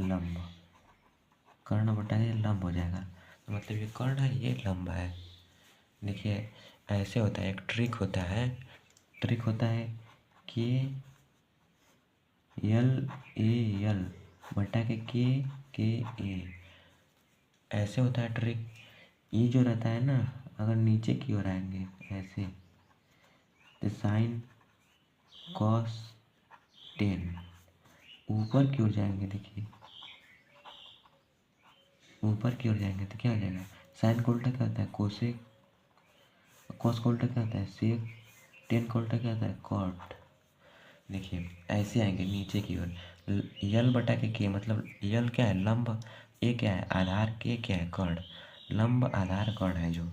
लंब। कर्ण बटा ये लंब हो जाएगा। तो मतलब ये कर्ण है, ये लंब है। देखिए ऐसे होता है, एक ट्रिक होता है के एल ए एल बटा के ए, ऐसे होता है ट्रिक। ये जो रहता है ना, अगर नीचे की ओर आएंगे ऐसे, तो साइन कॉस टेन, ऊपर की ओर जाएंगे, देखिए ऊपर की ओर जाएंगे तो क्या हो जाएगा, साइन का उल्टा क्या होता है कोसेक, कॉस का उल्टा क्या होता है सेक, टेन का उल्टा क्या होता है कॉट। देखिए ऐसे आएंगे नीचे की ओर, यल बटा के मतलब यल क्या है लंब, ए क्या है आधार, के क्या है कर्ण, लंब आधार कर्ण है जो,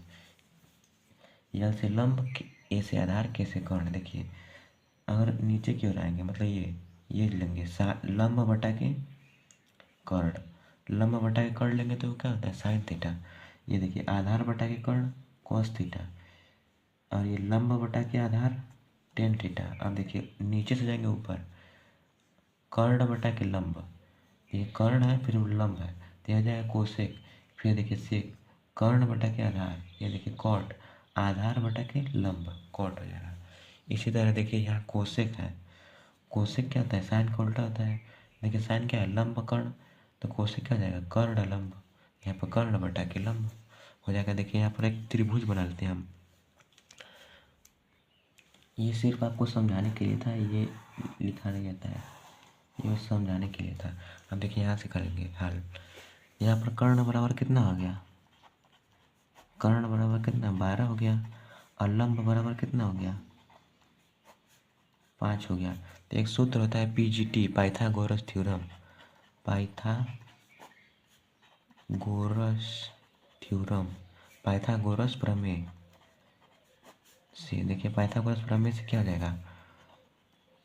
यल से लंब, ए से आधार, के से कर्ण। देखिए अगर नीचे की ओर आएंगे मतलब ये लेंगे लंब बटा के कर्ण, लंब बटा के कर्ण लेंगे तो क्या होता है साइन थीटा। ये देखिए आधार बटा के कर्ण कॉस थीटा, और ये लंब बटा के आधार टेन थीटा। अब देखिए नीचे से जाएंगे ऊपर, कर्ण बटा के लंब, ये कर्ण है फिर लंब है तो यह हो जाएगा कोसेक, फिर देखिए सेक, कर्ण बटा के आधार, ये देखिए कॉट, आधार बटा के लंब कॉट हो जाएगा। इसी तरह देखिए यहाँ कोसेक है, कोसेक क्या होता है साइन का उल्टा होता है। देखिए साइन क्या है लंब कर्ण, तो कोसेक क्या हो जाएगा कर्ण लंब, यहाँ पर कर्ण बटा के लंब हो जाएगा। देखिए यहाँ पर एक त्रिभुज बना लेते हैं हम, ये सिर्फ आपको समझाने के लिए था, ये लिखा नहीं जाता है, ये बस समझाने के लिए था। अब देखिए यहाँ से करेंगे हल, यहाँ पर कर्ण बराबर कितना हो गया, कर्ण बराबर कितना 12 हो गया, और लंब बराबर कितना हो गया 5 हो गया। तो एक सूत्र होता है PGT, Pythagoras theorem, Pythagoras theorem, Pythagoras प्रमेय से। देखिए पाइथागोरस प्रमेय से क्या हो जाएगा,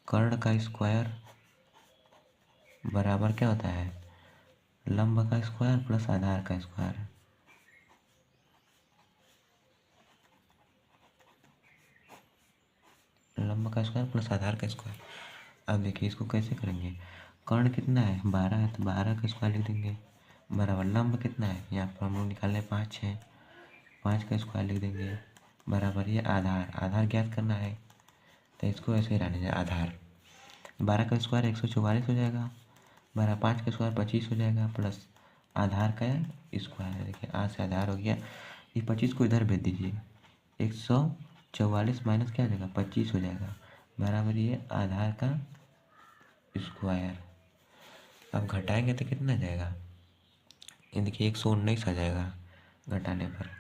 कर्ण का स्क्वायर बराबर क्या होता है लंब का स्क्वायर प्लस आधार का स्क्वायर। लंब का स्क्वायर प्लस आधार का स्क्वायर। अब देखिए इसको कैसे करेंगे, कर्ण कितना है 12 है तो 12 का स्क्वायर लिख देंगे, बराबर लंब कितना है यहाँ पर हम लोग निकालने 5 है, 5 का स्क्वायर लिख देंगे, बराबर ये आधार, आधार ज्ञात करना है तो इसको ऐसे ही रहने जाए आधार, 12 का स्क्वायर 144 हो जाएगा, बराबर 5 का स्क्वायर 25 हो जाएगा, प्लस आधार का स्क्वायर है। देखिए आज से आधार हो गया, ये 25 को इधर भेज दीजिए, 144 माइनस क्या हो जाएगा 25 हो जाएगा, बराबर ये आधार का स्क्वायर। अब घटाएंगे तो कितना जाएगा, ये देखिए 119 आ जाएगा घटाने पर,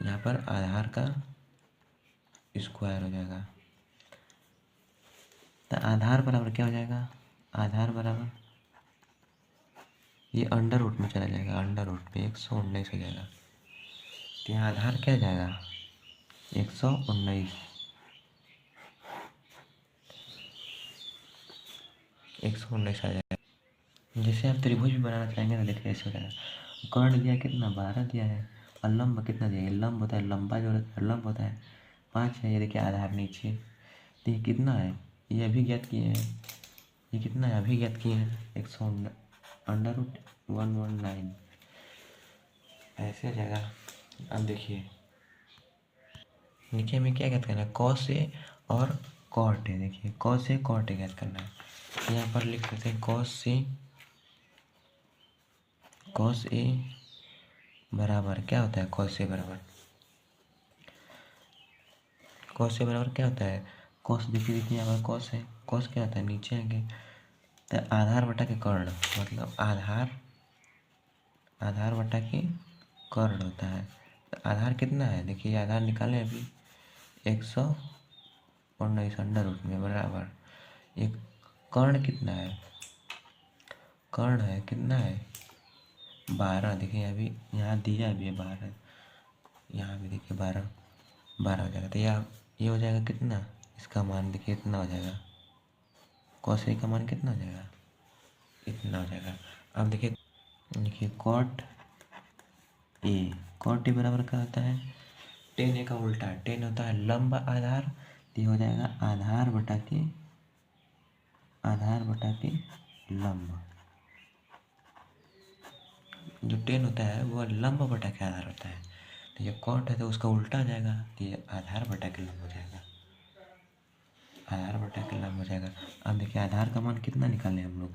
यहाँ पर आधार का स्क्वायर हो जाएगा। तो आधार बराबर क्या हो जाएगा, आधार बराबर ये अंडर रूट में चला जाएगा, अंडर रूट में 119 हो जाएगा। तो यहाँ आधार क्या हो जाएगा 119, 119 आ जाएगा। जैसे आप त्रिभुज भी बनाना चाहेंगे तो देखिए ऐसे हो जाएगा, कर्ण दिया कितना 12 दिया है, और लंब कितना दिया है, लंब होता है लंबा जो लंब होता है 5 है, ये देखिए आधार नीचे, तो ये कितना है ये अभी ज्ञात किए हैं, ये कितना है अभी ज्ञात किए हैं 100 अंडर रूट 119 ऐसे हो जाएगा। अब देखिए नीचे हमें क्या ज्ञात करना है कॉस ए और कॉट ए, देखिए कॉस ए कॉट ए ज्ञात करना है। यहाँ पर लिख देते हैं कॉस ए बराबर क्या होता है, कॉस ए बराबर क्या होता है, कॉस देखिए यहाँ पर कॉस है, कॉस क्या होता है नीचे आएंगे तो आधार बटा के कर्ण, मतलब आधार बटा के कर्ण होता है। तो आधार कितना है देखिए आधार निकालें अभी 119 अंडर रूट में बराबर एक कर्ण कितना है, कर्ण है कितना है 12, देखिए अभी यहाँ दिया भी है 12, यहाँ भी देखिए 12 हो जाएगा। तो ये हो जाएगा कितना, इसका मान देखिए इतना हो जाएगा, कॉस ए का मान कितना हो जाएगा इतना हो जाएगा। अब देखिए कॉट ए बराबर क्या होता है, टेन ए का उल्टा, टेन होता है लंब आधार, तो ये हो जाएगा आधार बटा के लंब, जो 10 होता है वो लंब बटा के आधार होता है, तो ये कॉट है तो उसका उल्टा आ जाएगा, तो ये आधार बटा के लंब हो जाएगा, आधार बटा के लंब हो जाएगा। अब देखिए आधार का मान कितना निकाले हम लोग,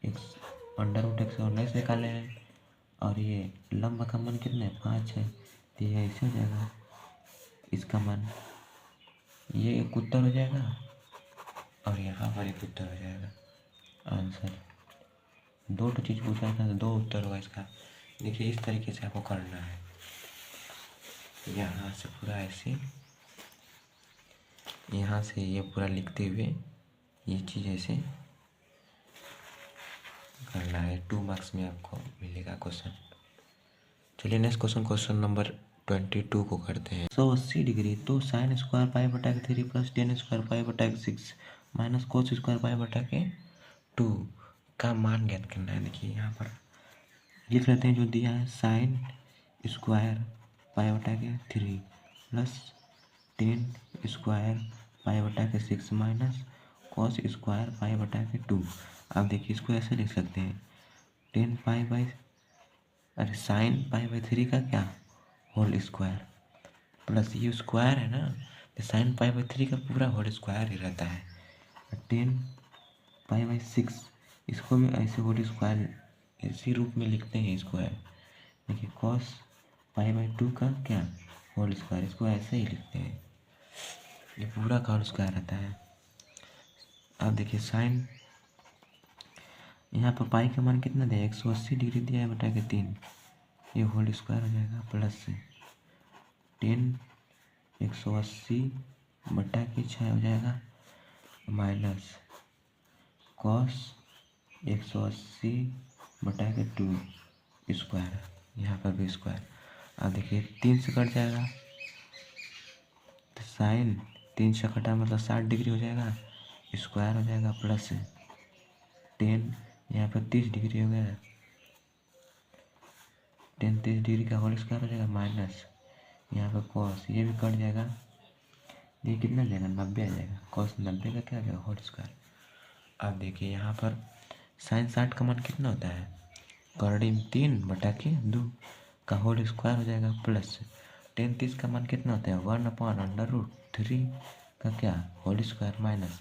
x√119 निकाले हैं, और ये लंब का मान कितना है 5 है, तो ये ऐसे हो जाएगा, इसका मान ये एक उत्तर हो जाएगा और यहाँ पर एक उत्तर हो जाएगा आंसर। दो तो चीज़ पूछा था तो 2 उत्तर होगा इसका। देखिए इस तरीके से आपको करना है, यहाँ से पूरा ऐसे, यहाँ से ये पूरा लिखते हुए ये चीज़ ऐसे करना है। 2 मार्क्स में आपको मिलेगा क्वेश्चन। चलिए नेक्स्ट क्वेश्चन नंबर 22 को करते हैं। 180 डिग्री तो साइन स्क्वायर पाई बटा के 3 प्लस टेन स्क्वायर पाई बटा के 6 माइनस कोस स्क्वायर पाई बटा के 2 का मान ज्ञात करना है। देखिए यहाँ पर लिख लेते हैं जो दिया है, साइन स्क्वायर पाई बटा के 3 प्लस टेन स्क्वायर पाई बटा के 6 माइनस कॉस स्क्वायर पाई बटा के 2। अब देखिए इसको ऐसे लिख सकते हैं, 10 पाई बाई अरे साइन पाई बाई 3 का क्या होल स्क्वायर प्लस ये स्क्वायर है ना, तो साइन पाई बाई 3 का पूरा होल स्क्वायर ही रहता है, 10 पाई बाई 6 इसको भी ऐसे होल स्क्वायर इसी रूप में लिखते हैं स्क्वायर। देखिए कॉस पाई बाई 2 का क्या होल स्क्वायर, इसको ऐसे ही लिखते हैं, ये पूरा का होल स्क्वायर रहता है। अब देखिए साइन यहाँ पर पाई का मान कितना दिया है, 180 डिग्री दिया है बटा के 3, ये होल स्क्वायर हो जाएगा प्लस से 10 180 बटा के 6 हो जाएगा माइनस कॉस 180 बटा के 2 स्क्वायर, यहाँ पर भी स्क्वायर। अब देखिए 3 से कट जाएगा तो साइन 3 से कटा मतलब 60 डिग्री हो जाएगा, स्क्वायर हो जाएगा प्लस 10 यहाँ पर 30 डिग्री हो गया, 10 30 डिग्री का होल स्क्वायर हो जाएगा माइनस यहाँ पर कॉस ये भी कट जाएगा, ये कितना जाएगा 90 आ जाएगा, कॉस 90 का क्या हो जाएगा होल स्क्वायर। अब देखिए यहाँ पर साइन 60 का मान कितना होता है, कर्डिम 3 बटा के 2 का होल स्क्वायर हो जाएगा प्लस 10 30 का मान कितना होता है 1/√3 का क्या whole square minus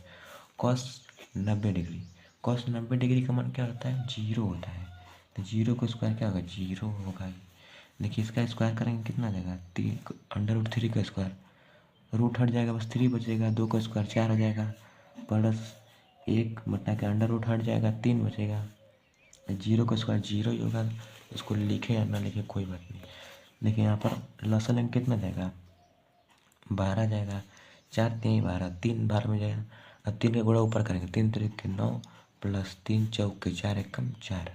cos 90 degree, cos 90 degree का मान क्या होता है 0 होता है, तो 0 का स्क्वायर क्या होगा 0 होगा ही। देखिए इसका स्क्वायर करेंगे कितना आ जाएगा 3/√3 का स्क्वायर, रूट हट जाएगा बस 3 बचेगा, 2 का स्क्वायर 4 हो जाएगा प्लस 1 बटा के अंडर रूट हट जाएगा 3 बचेगा, 0 का स्क्वायर 0 ही होगा, इसको लिखे या ना लिखे कोई बात नहीं। देखिए यहाँ पर लसन अंक कितना जाएगा 12 जाएगा, 4 3 12 3 बार में जाएगा, अब 3 का गुणा ऊपर करेंगे 3 3 के 9 प्लस 3 चौके 4 एकम 4,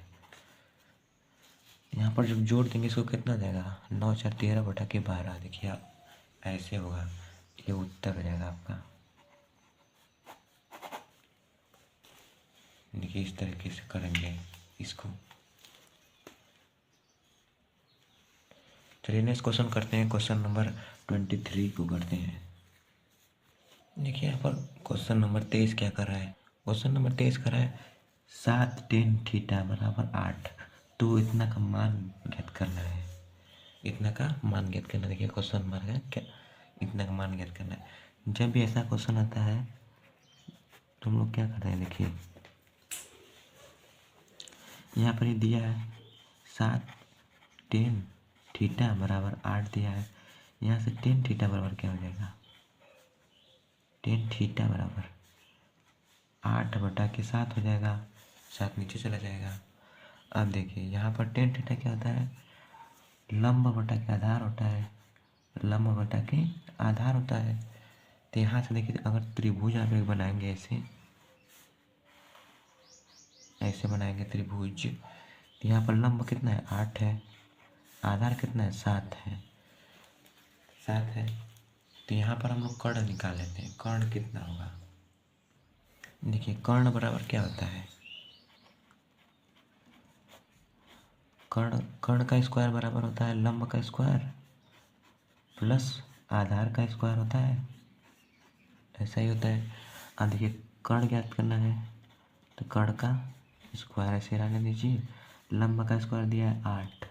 यहाँ पर जब जोड़ देंगे इसको कितना जाएगा 9 4 13 बटा के 12। देखिए ऐसे होगा, ये उत्तर हो जाएगा आपका। देखिए इस तरीके से करेंगे इसको। चलिए नेक्स्ट क्वेश्चन करते हैं, क्वेश्चन नंबर 23 को करते हैं। देखिए यहाँ पर क्वेश्चन नंबर 23 क्या कर रहा है, क्वेश्चन नंबर 23 कर रहा है 7 tan थीटा बराबर 8, तो इतना का मान ज्ञात करना है, इतना का मान ज्ञात करना। देखिए क्वेश्चन नंबर है क्या, इतना का मान ज्ञात करना है। जब भी ऐसा क्वेश्चन आता है तो हम लोग क्या करते हैं, देखिए यहाँ पर ये दिया है 7 tan थीटा बराबर 8 दिया है, यहाँ से tan थीटा बराबर क्या हो जाएगा, tan थीटा बराबर 8 बटा के 7 हो जाएगा, 7 नीचे चला जाएगा। अब देखिए यहाँ पर tan थीटा क्या होता है, लंब बटा के आधार होता है, लंब बटा के आधार होता है। तो यहाँ से देखिए अगर त्रिभुज आप एक बनाएंगे ऐसे ऐसे बनाएंगे त्रिभुज, तो यहाँ पर लंब कितना है 8 है, आधार कितना है 7 है, 7 है। तो यहाँ पर हम लोग कर्ण निकाल लेते हैं, कर्ण कितना होगा। देखिए कर्ण बराबर क्या होता है, कर्ण कर्ण का स्क्वायर बराबर होता है लंब का स्क्वायर प्लस आधार का स्क्वायर होता है, ऐसा ही होता है। देखिए कर्ण ज्ञात करना है तो कर्ण का स्क्वायर ऐसे रहने दीजिए, लंब का स्क्वायर दिया है 8,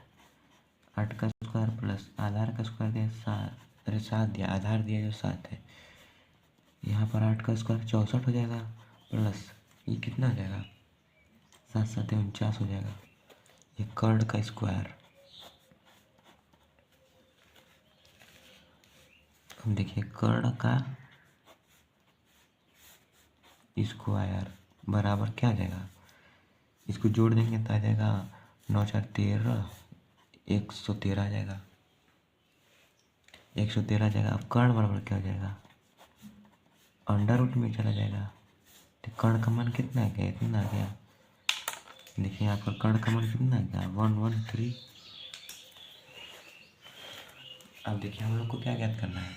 8 का स्क्वायर प्लस आधार का स्क्वायर दिया है 7, अरे 7 दिया, आधार दिया जो 7 है। यहाँ पर 8 का स्क्वायर 64 हो जाएगा, प्लस ये कितना हो जाएगा, 7 7 49 हो जाएगा। ये कर्ण का स्क्वायर, अब देखिए कर्ण का स्क्वायर बराबर क्या आ जाएगा, इसको जोड़ देंगे तो आ जाएगा 9 4 13, 113 आ जाएगा, 113 आ जाएगा। अब कर्ण बराबर क्या हो जाएगा, अंडर रूट में चला जाएगा। तो कर्ण का मान कितना आ गया, इतना आ गया। देखिए यहाँ पर कर्ण का मान कितना आ गया, 113। अब देखिए हम लोग को क्या ज्ञात करना है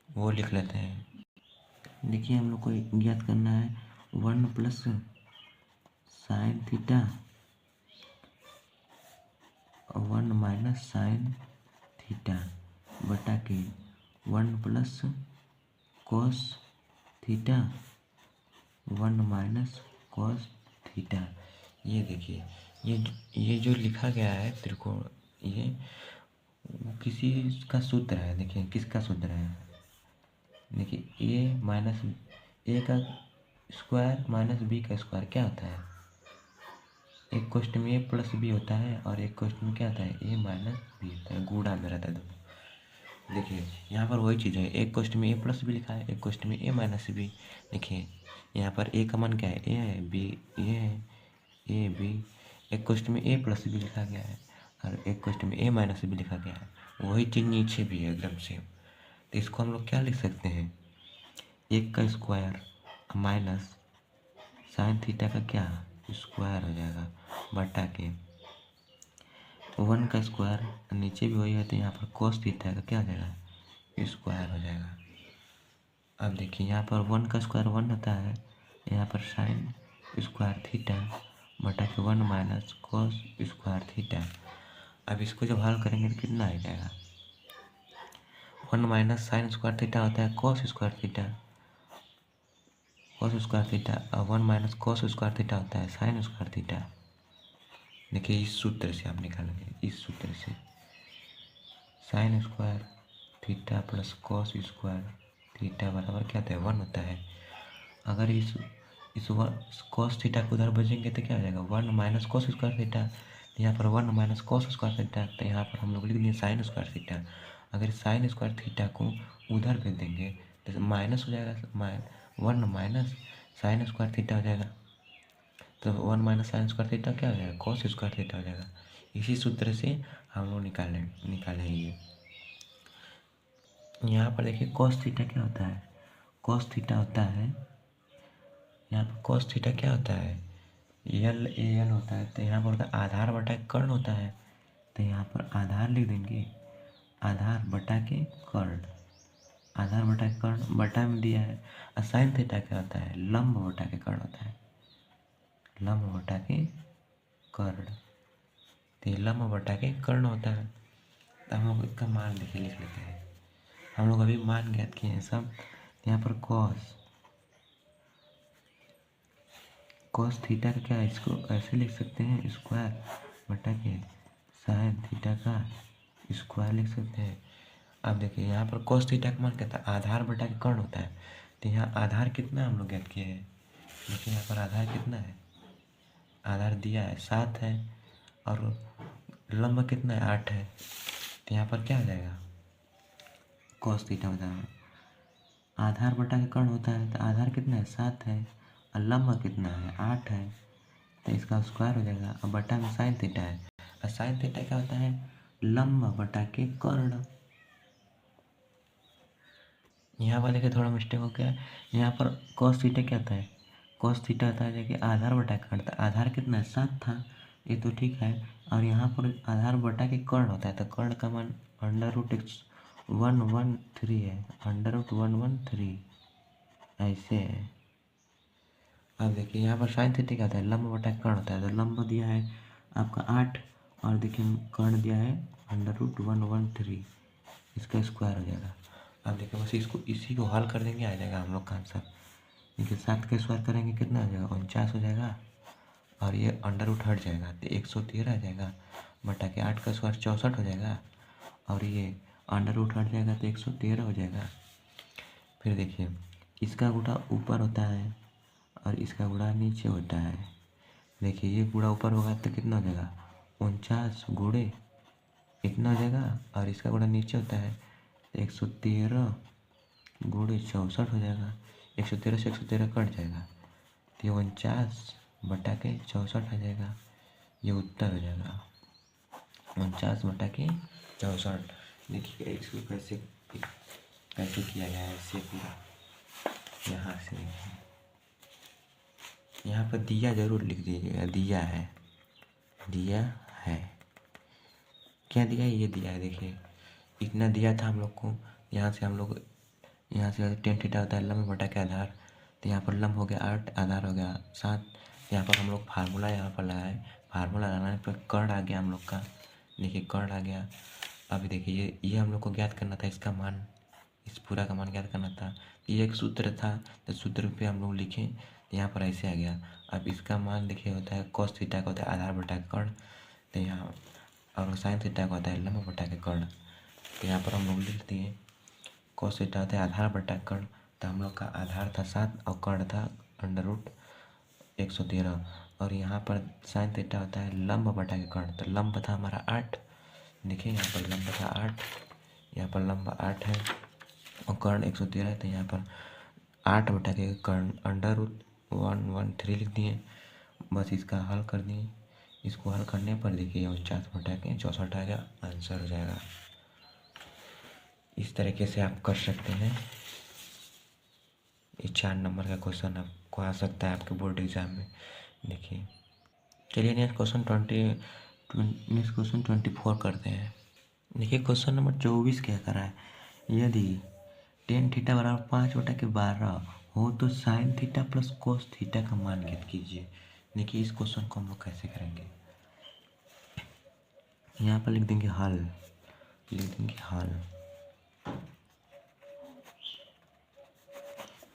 वो लिख लेते हैं। देखिए हम लोग को ज्ञात करना है 1 plus sine theta 1 minus sine theta बटा के 1 plus cos theta 1 minus cos theta. ये देखिए ये जो लिखा गया है त्रिकोण, ये किसी का सूत्र है। देखिए किसका सूत्र है, देखिए ए माइनस ए का स्क्वायर माइनस बी का स्क्वायर क्या होता है, एक क्वेश्चन में ए प्लस बी होता है और एक क्वेश्चन में क्या होता है ए माइनस बी होता है, गुणा में रहता है दोनों। देखिए यहाँ पर वही चीज़ है, एक क्वेश्चन में ए प्लस बी लिखा है, एक क्वेश्चन में ए माइनस बी। देखिए यहाँ पर ए का मान क्या है, ए है, बी ए है, ए बी। एक क्वेश्चन में ए प्लस बी लिखा गया है और एक क्वेश्चन में ए माइनस बी लिखा गया है, वही चीज़ नीचे भी है एकदम सेम। तो इसको हम लोग क्या लिख सकते हैं, एक का स्क्वायर माइनस साइन थीटा का क्या स्क्वायर हो जाएगा बटा के 1 का स्क्वायर, नीचे भी वही है तो यहाँ पर कोस थीटा का क्या हो जाएगा स्क्वायर हो जाएगा। अब देखिए यहाँ पर 1 का स्क्वायर 1 होता है, यहाँ पर साइन स्क्वायर थीटा बटा के 1 माइनस कोस स्क्वायर थीटा। अब इसको जब हल करेंगे तो कितना आ जाएगा, 1 माइनस साइन स्क्वायर थीटा होता है cos square theta, cos square theta, और 1 माइनस कोस स्क्वायर थीटा होता है साइन स्क्वायर थीटा। देखिए इस सूत्र से आप निकालेंगे, इस सूत्र से sine square theta plus cos square theta बराबर क्या होता है 1 होता है। अगर इस कोस थीटा को उधर बचेंगे तो क्या हो जाएगा 1 माइनस कोस स्क्वायर थीटा, तो यहाँ पर 1 माइनस कोस स्क्वायर थीटा, तो यहाँ पर हम लोग लिख देंगे साइन स्क्वायर थीटा। अगर साइन स्क्वायर थीटा को उधर भेज देंगे तो माइनस हो जाएगा, 1 माइनस साइन स्क्वायर थीटा हो जाएगा, तो 1 माइनस साइन स्क्वायर थीटा क्या हो जाएगा कॉस स्क्वायर थीटा हो जाएगा। इसी सूत्र से हम लोग निकालेंगे। यहाँ पर देखिए कॉस थीटा क्या होता है, कॉस थीटा होता है, यहाँ पर कॉस थीटा क्या होता है एल ए एल होता है, तो यहाँ पर होता है आधार बटा के कर्ण होता है, तो यहाँ पर आधार लिख देंगे, आधार बटा के कर्ण, आधार बटा के कर्ण बटा में दिया है। और साइन थीटा क्या होता है लंब बटा के कर्ण होता है, लंब बटा के कर्ण, तो ये लंब बटा के कर्ण होता है। तो हम लोग इसका मान देखिए लिख लेते हैं, हम लोग अभी मान ज्ञात किए हैं सब। यहाँ पर कॉस थीटा का क्या है, इसको ऐसे लिख सकते हैं स्क्वायर बटा के साइन थीटा का स्क्वायर लिख सकते हैं। अब देखिए यहाँ पर कॉस थीटा का मान क्या था आधार बटा के कर्ण होता है, तो यहाँ आधार कितना हम लोग ज्ञात किए हैं, देखिए यहाँ पर आधार कितना है, आधार दिया है 7 है और लंब कितना है 8 है, तो यहाँ पर क्या आ जाएगा कॉस थीटा होता है, आधार बटा के कर्ण होता है, तो आधार कितना है 7 है और लंब कितना है 8 है, तो इसका स्क्वायर हो जाएगा। और बटा में साइन थीटा है, और साइन थीटा क्या होता है लंब बटा के कर्ण। यहाँ पर देखिए थोड़ा मिस्टेक हो गया, यहाँ पर कॉस थीटा क्या होता है, कॉस थीटा होता है देखिए आधार बटा के कर्ण, आधार कितना है 7 था, ये तो ठीक है, और यहाँ पर आधार बटा के कर्ण होता है, तो कर्ण का मान √113 है, √113 ऐसे है। अब देखिए यहाँ पर साइन थीटा क्या होता है लंब बटा के कर्ण होता है, तो लंब दिया है आपका 8 और देखिए कर्ण दिया है √113, इसका स्क्वायर हो जाएगा। अब देखिए बस इसको इसी को हल कर देंगे आ जाएगा हम लोग का आंसर। देखिए 7 का स्क्वायर करेंगे कितना हो जाएगा 49 हो जाएगा, और ये अंडर रूट हट जाएगा तो 113 आ जाएगा, बटा के 8 का स्क्वायर 64 हो जाएगा, और ये अंडर रूट हट जाएगा तो 113 हो जाएगा। फिर देखिए इसका गुणा ऊपर होता है और इसका गुणा नीचे होता है। देखिए ये गुणा ऊपर होगा तो कितना हो जाएगा, 49 गुणे इतना हो जाएगा, और इसका गुणा नीचे होता है 113 गुणे 64 हो जाएगा। 113 से 113 कट जाएगा तो ये 49 बटा के 64 आ जाएगा। ये उत्तर हो जाएगा 49 बटा के 64। देखिए इसको कैसे कैसे किया गया है, इससे पूरा यहाँ से देखिए, यहाँ पर दिया जरूर लिख दीजिएगा, दिया है, दिया है, क्या दिया है, ये दिया है। देखिए इतना दिया था हम लोग को, यहाँ से हम लोग यहाँ से टेन थीटा होता है लंब बटा के आधार, तो यहाँ पर लंब हो गया 8, आधार हो गया 7। यहाँ पर हम लोग फार्मूला यहाँ पर लगाए, फार्मूला लगाने पर कर्ण आ गया हम लोग का। देखिए कर्ण आ गया। अभी देखिए ये हम लोग को ज्ञात करना था, इसका मान, इस पूरा का मान ज्ञात करना था। ये एक सूत्र था तो सूत्र पे हम लोग लिखे, यहाँ पर ऐसे आ गया। अब इसका मान देखिए होता है cos थीटा का होता है आधार बटा के कर्ण, तो यहाँ और sin थीटा का होता है लंब बटा के कर्ण। तो यहाँ पर हम लोग लिख दिए cos थीटा होता है आधार बटा कर्ण, तो हम लोग का आधार था 7 और कर्ण था अंडर रूट 113, और यहाँ पर sin थीटा होता है लंब बटा के कर्ण, तो लंब था हमारा 8। देखिए यहाँ पर लंब था 8, यहाँ पर लंब 8 है और कर्ण 113 है, तो यहाँ पर 8 बटा के कर्ण अंडर रूट 113 लिख दिए। बस इसका हल कर दिए। इसको हल करने पर देखिए 49 बटा के 64 आ गया, आंसर हो जाएगा। इस तरीके से आप कर सकते हैं। ये 4 नंबर का क्वेश्चन आपको आ सकता है आपके बोर्ड एग्जाम में। देखिए चलिए नेक्स्ट क्वेश्चन 24 करते हैं। देखिए क्वेश्चन नंबर 24 क्या करा है, यदि टेन थीटा बराबर 5/12 हो तो sine theta plus cos theta का मान ज्ञात कीजिए। देखिए इस क्वेश्चन को हम लोग कैसे करेंगे, यहाँ पर लिख देंगे हल, लिख देंगे हल,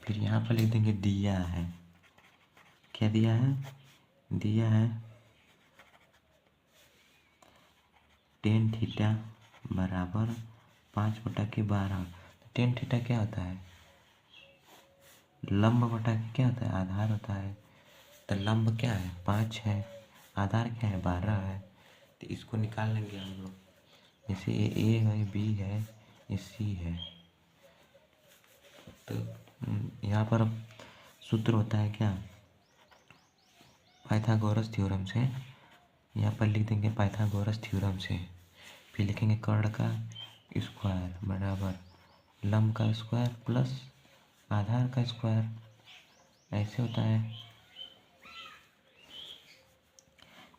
फिर यहाँ पर लिख देंगे दिया है। क्या दिया है, दिया है टेन थीटा बराबर 5/12। टेन थीटा क्या होता है, लंब बटा के क्या होता है, आधार होता है। तो लंब क्या है 5 है, आधार क्या है 12 है, तो इसको निकाल लेंगे हम लोग। जैसे ये ए है, बी है, ये सी है, तो यहाँ पर सूत्र होता है क्या, पाइथागोरस थ्योरम से। यहाँ पर लिख देंगे पाइथागोरस थ्योरम से, फिर लिखेंगे कर्ण का स्क्वायर बराबर लंब का स्क्वायर प्लस आधार का स्क्वायर, ऐसे होता है।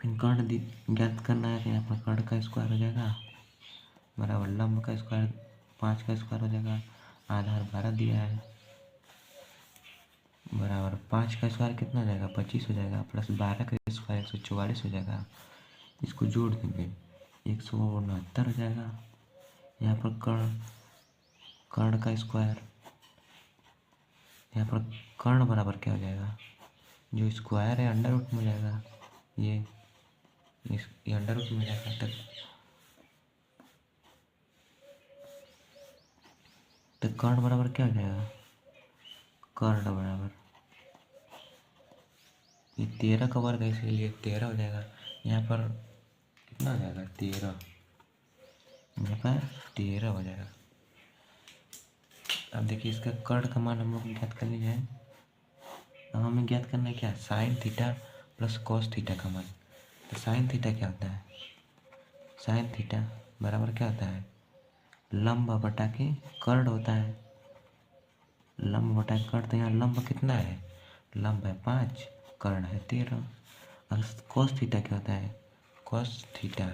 फिर कर्ण ज्ञात करना है, तो यहाँ पर कर्ण का स्क्वायर हो जाएगा बराबर लंब का स्क्वायर 5 का स्क्वायर हो जाएगा, आधार 12 दिया है बराबर 5 का स्क्वायर कितना हो जाएगा 25 हो जाएगा, प्लस 12 का स्क्वायर 144 हो जाएगा। इसको जोड़ देंगे 169 हो जाएगा। यहाँ पर कर्ण का स्क्वायर, यहाँ पर कर्ण बराबर क्या हो जाएगा, जो स्क्वायर है अंडर रूट में हो जाएगा, ये अंडर रूट में जाएगा, तो कर्ण बराबर क्या हो जाएगा, कर्ण बराबर ये 13 का वर्ग है इसीलिए 13 हो जाएगा। यहाँ पर कितना हो जाएगा 13, यहाँ पर 13 हो जाएगा। अब देखिए इसका कर्ण का मान हम लोग ज्ञात कर लिया है। अब हमें ज्ञात करना है क्या, sine theta plus cos theta का मान। तो साइन थीटा क्या होता है, साइन थीटा बराबर क्या होता है, लंब बटा के कर्ण होता है, लंब बटा के कर्ण। तो यहाँ लंब कितना है, लंब है 5, कर्ण है 13। और कॉस थीटा क्या होता है, कॉस थीटा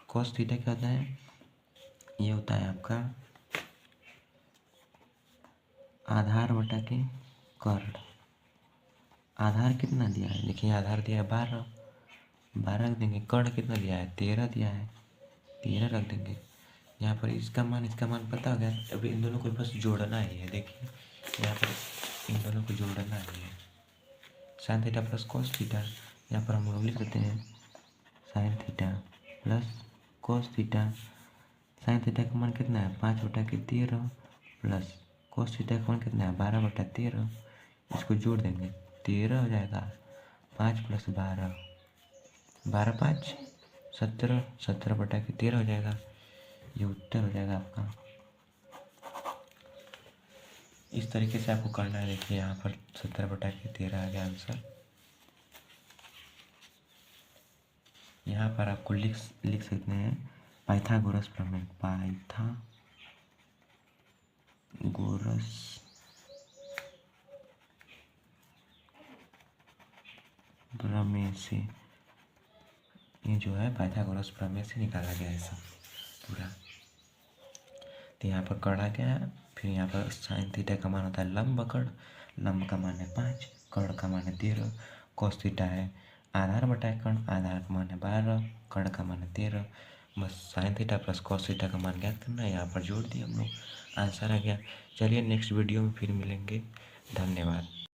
कॉस थीटा क्या होता है, ये होता है आपका आधार बटा के कर्ण। आधार कितना दिया है, देखिए आधार दिया है 12 रख देंगे, कर्ण कितना दिया है 13 दिया है, 13 रख देंगे। यहाँ पर इसका मान पता हो गया। अभी इन दोनों को बस जोड़ना ही है। देखिए यहाँ पर इन दोनों को जोड़ना ही है, sine theta plus cos theta, यहाँ पर हम लोग लिख देते हैं sine theta plus cos theta. Sine theta का मान कितना है 5/13 प्लस कॉस थीटा का मान कितना है 12/13। इसको जोड़ देंगे 13 हो जाएगा, 5 + 12, 12 × 5 = 17, 17/13 हो जाएगा। ये उत्तर हो जाएगा आपका। इस तरीके से आपको करना है। देखिए यहाँ पर 17/13 आ गया आंसर। यहाँ पर आपको लिख सकते हैं पाइथागोरस प्रमेय, पाइथागोरस प्रमेय से, ये जो है पाइथागोरस प्रमेय से निकाला गया है सब पूरा। तो यहाँ पर कर्ण आ गया, फिर यहाँ पर साइन थीटा का मान होता है लंब कर्ण, लंब का मान है 5, कर्ण का मान है 13, कॉस थीटा है आधार बटा कर्ण, आधार का मान है 12, कर्ण का मान है 13। बस sine theta plus cos theta का मान ज्ञात करना है, यहाँ पर जोड़ दिए हम लोग, आंसर आ गया। चलिए नेक्स्ट वीडियो में फिर मिलेंगे, धन्यवाद।